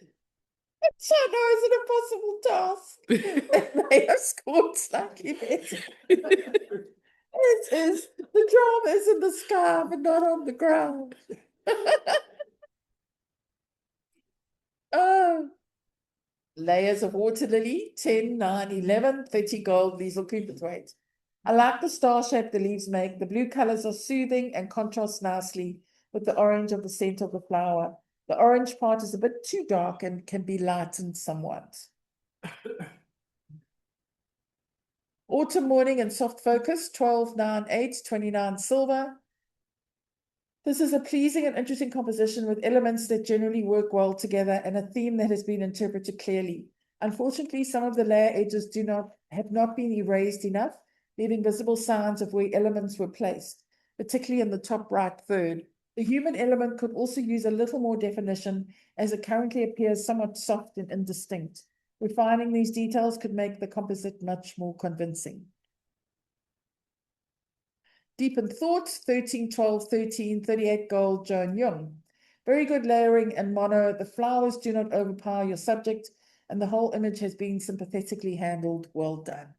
so no, it's an impossible task. They may have scored slightly better. is the drama is in the sky, but not on the ground. Oh. Layers of water lily, 10, 9, 11, 30 gold. These will keep its weight. I like the star shape the leaves make. The blue colors are soothing and contrast nicely with the orange of the center of the flower. The orange part is a bit too dark and can be lightened somewhat. Autumn morning and soft focus, 12, 9, 8, 29 silver. This is a pleasing and interesting composition with elements that generally work well together and a theme that has been interpreted clearly. Unfortunately, some of the layer edges have not been erased enough, leaving visible signs of where elements were placed, particularly in the top right third. The human element could also use a little more definition, as it currently appears somewhat soft and indistinct. Refining these details could make the composite much more convincing. Deep in Thought, 13, 12, 13, 38 gold, Joan Young. Very good layering and mono. The flowers do not overpower your subject, and the whole image has been sympathetically handled. Well done.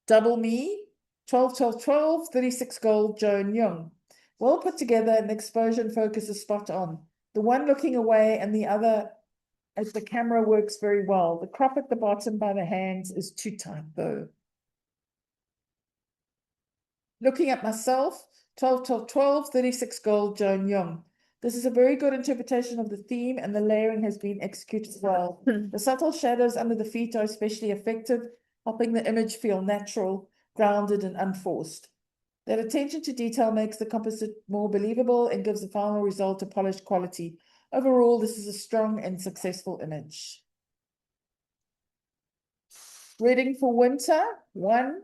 Double Me, 12, 12, 12, 36 gold, Joan Young. Well put together, and the exposure and focus is spot on. The one looking away and the other as the camera works very well. The crop at the bottom by the hands is too tight though. Looking at myself, 12, 12, 12, 36 gold, Joan Young. This is a very good interpretation of the theme, and the layering has been executed well. The subtle shadows under the feet are especially effective, helping the image feel natural, grounded, and unforced. That attention to detail makes the composite more believable and gives the final result a polished quality. Overall, this is a strong and successful image. Reading for winter, 1,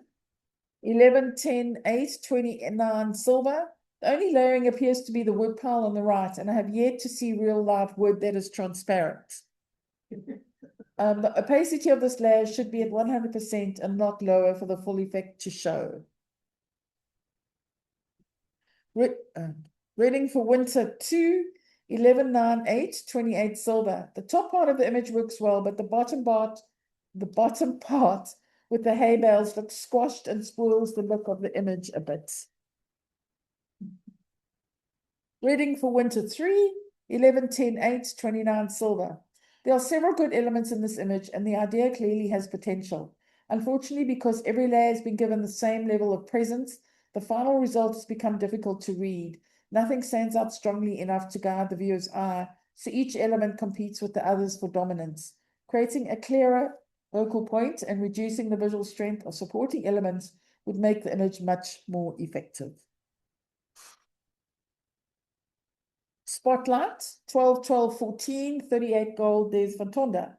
11, 10, 8, 29 silver. The only layering appears to be the wood pile on the right, and I have yet to see real live wood that is transparent. The opacity of this layer should be at 100% and not lower for the full effect to show. Reading for winter 2, 11, 9, 8, 28 silver. The top part of the image works well, but the bottom part with the hay bales looks squashed and spoils the look of the image a bit. Reading for winter 3, 11, 10, 8, 29 silver. There are several good elements in this image, and the idea clearly has potential. Unfortunately, because every layer has been given the same level of presence, the final result has become difficult to read. Nothing stands out strongly enough to guide the viewer's eye, so each element competes with the others for dominance. Creating a clearer focal point and reducing the visual strength of supporting elements would make the image much more effective. Spotlight, 12, 12, 14, 38 gold, there's Vantonda.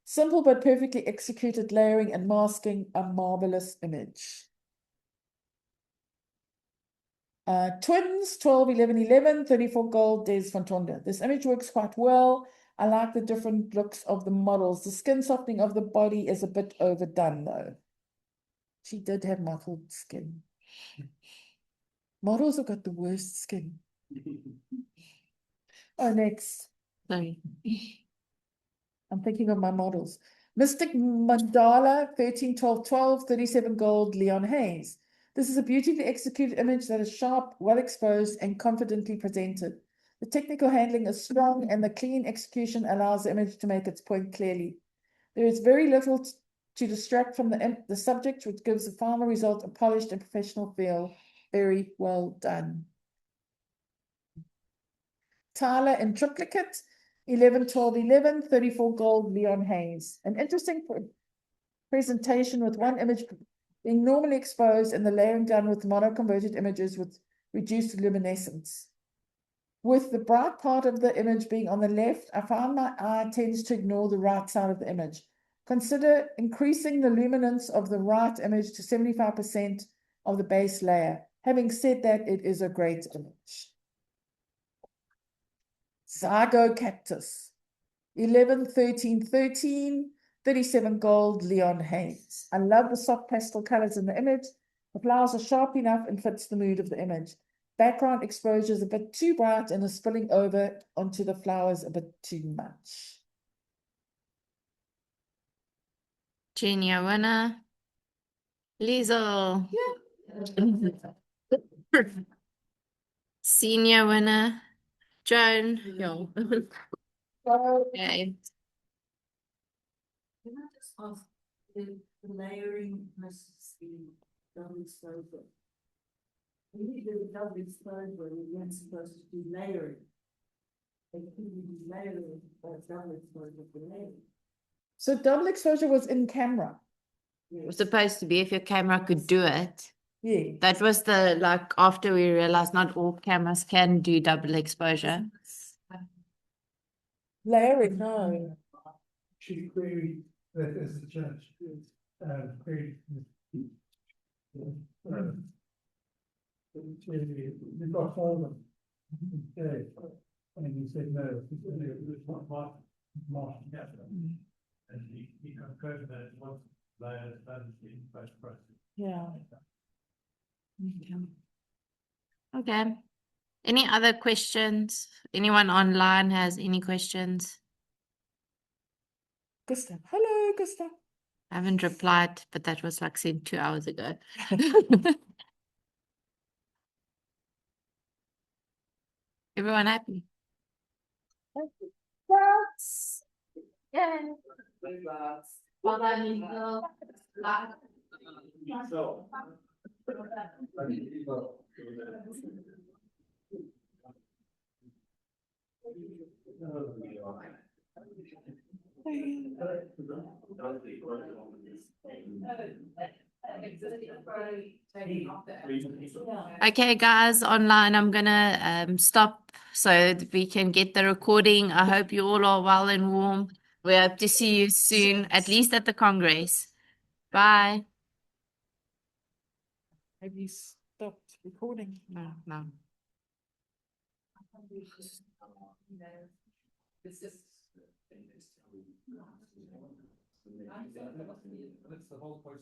Simple but perfectly executed layering and masking, a marvelous image. Twins, 12, 11, 11, 34 gold, there's Vantonda. This image works quite well. I like the different looks of the models. The skin softening of the body is a bit overdone though. She did have mottled skin. Models have got the worst skin. Oh, next. Sorry. I'm thinking of my models. Mystic Mandala, 13, 12, 12, 37 gold, Leon Hayes. This is a beautifully executed image that is sharp, well exposed, and confidently presented. The technical handling is strong, and the clean execution allows the image to make its point clearly. There is very little to distract from the subject, which gives the final result a polished and professional feel. Very well done. Tyler in triplicate, 11, 12, 11, 34 gold, Leon Hayes. An interesting presentation with one image being normally exposed and the layering done with mono-converted images with reduced luminescence. With the bright part of the image being on the left, I found my eye tends to ignore the right side of the image. Consider increasing the luminance of the right image to 75% of the base layer. Having said that, it is a great image. Zygo Cactus, 11, 13, 13, 37 gold, Leon Hayes. I love the soft pastel colors in the image. The flowers are sharp enough and fits the mood of the image. Background exposure is a bit too bright and is spilling over onto the flowers a bit too much. Jenny, winner. Liesel. Senior winner. Joan. Yo. Okay. Can I just ask, the layering must be double exposure. When you do a double exposure, you weren't supposed to do layering. They couldn't do layering, but double exposure for layering. So double exposure was in camera. It was supposed to be if your camera could do it. Yeah. That was the like after we realized not all cameras can do double exposure. Layering, no. Should query that as a judge. Query. You've got hold of. Okay, and you said no. It's not Martin Kaplan. And he confirmed that it was layered done in post-process. Yeah. Okay. Any other questions? Anyone online has any questions? Gustav. Hello, Gustav. I haven't replied, but that was like sent 2 hours ago. Everyone happy? Yes. Yeah. Well done, Nico. Okay, guys, online, I'm gonna stop so that we can get the recording. I hope you all are well and warm. We hope to see you soon, at least at the Congress. Bye. Have you stopped recording? No, no. It's just. That's the whole point.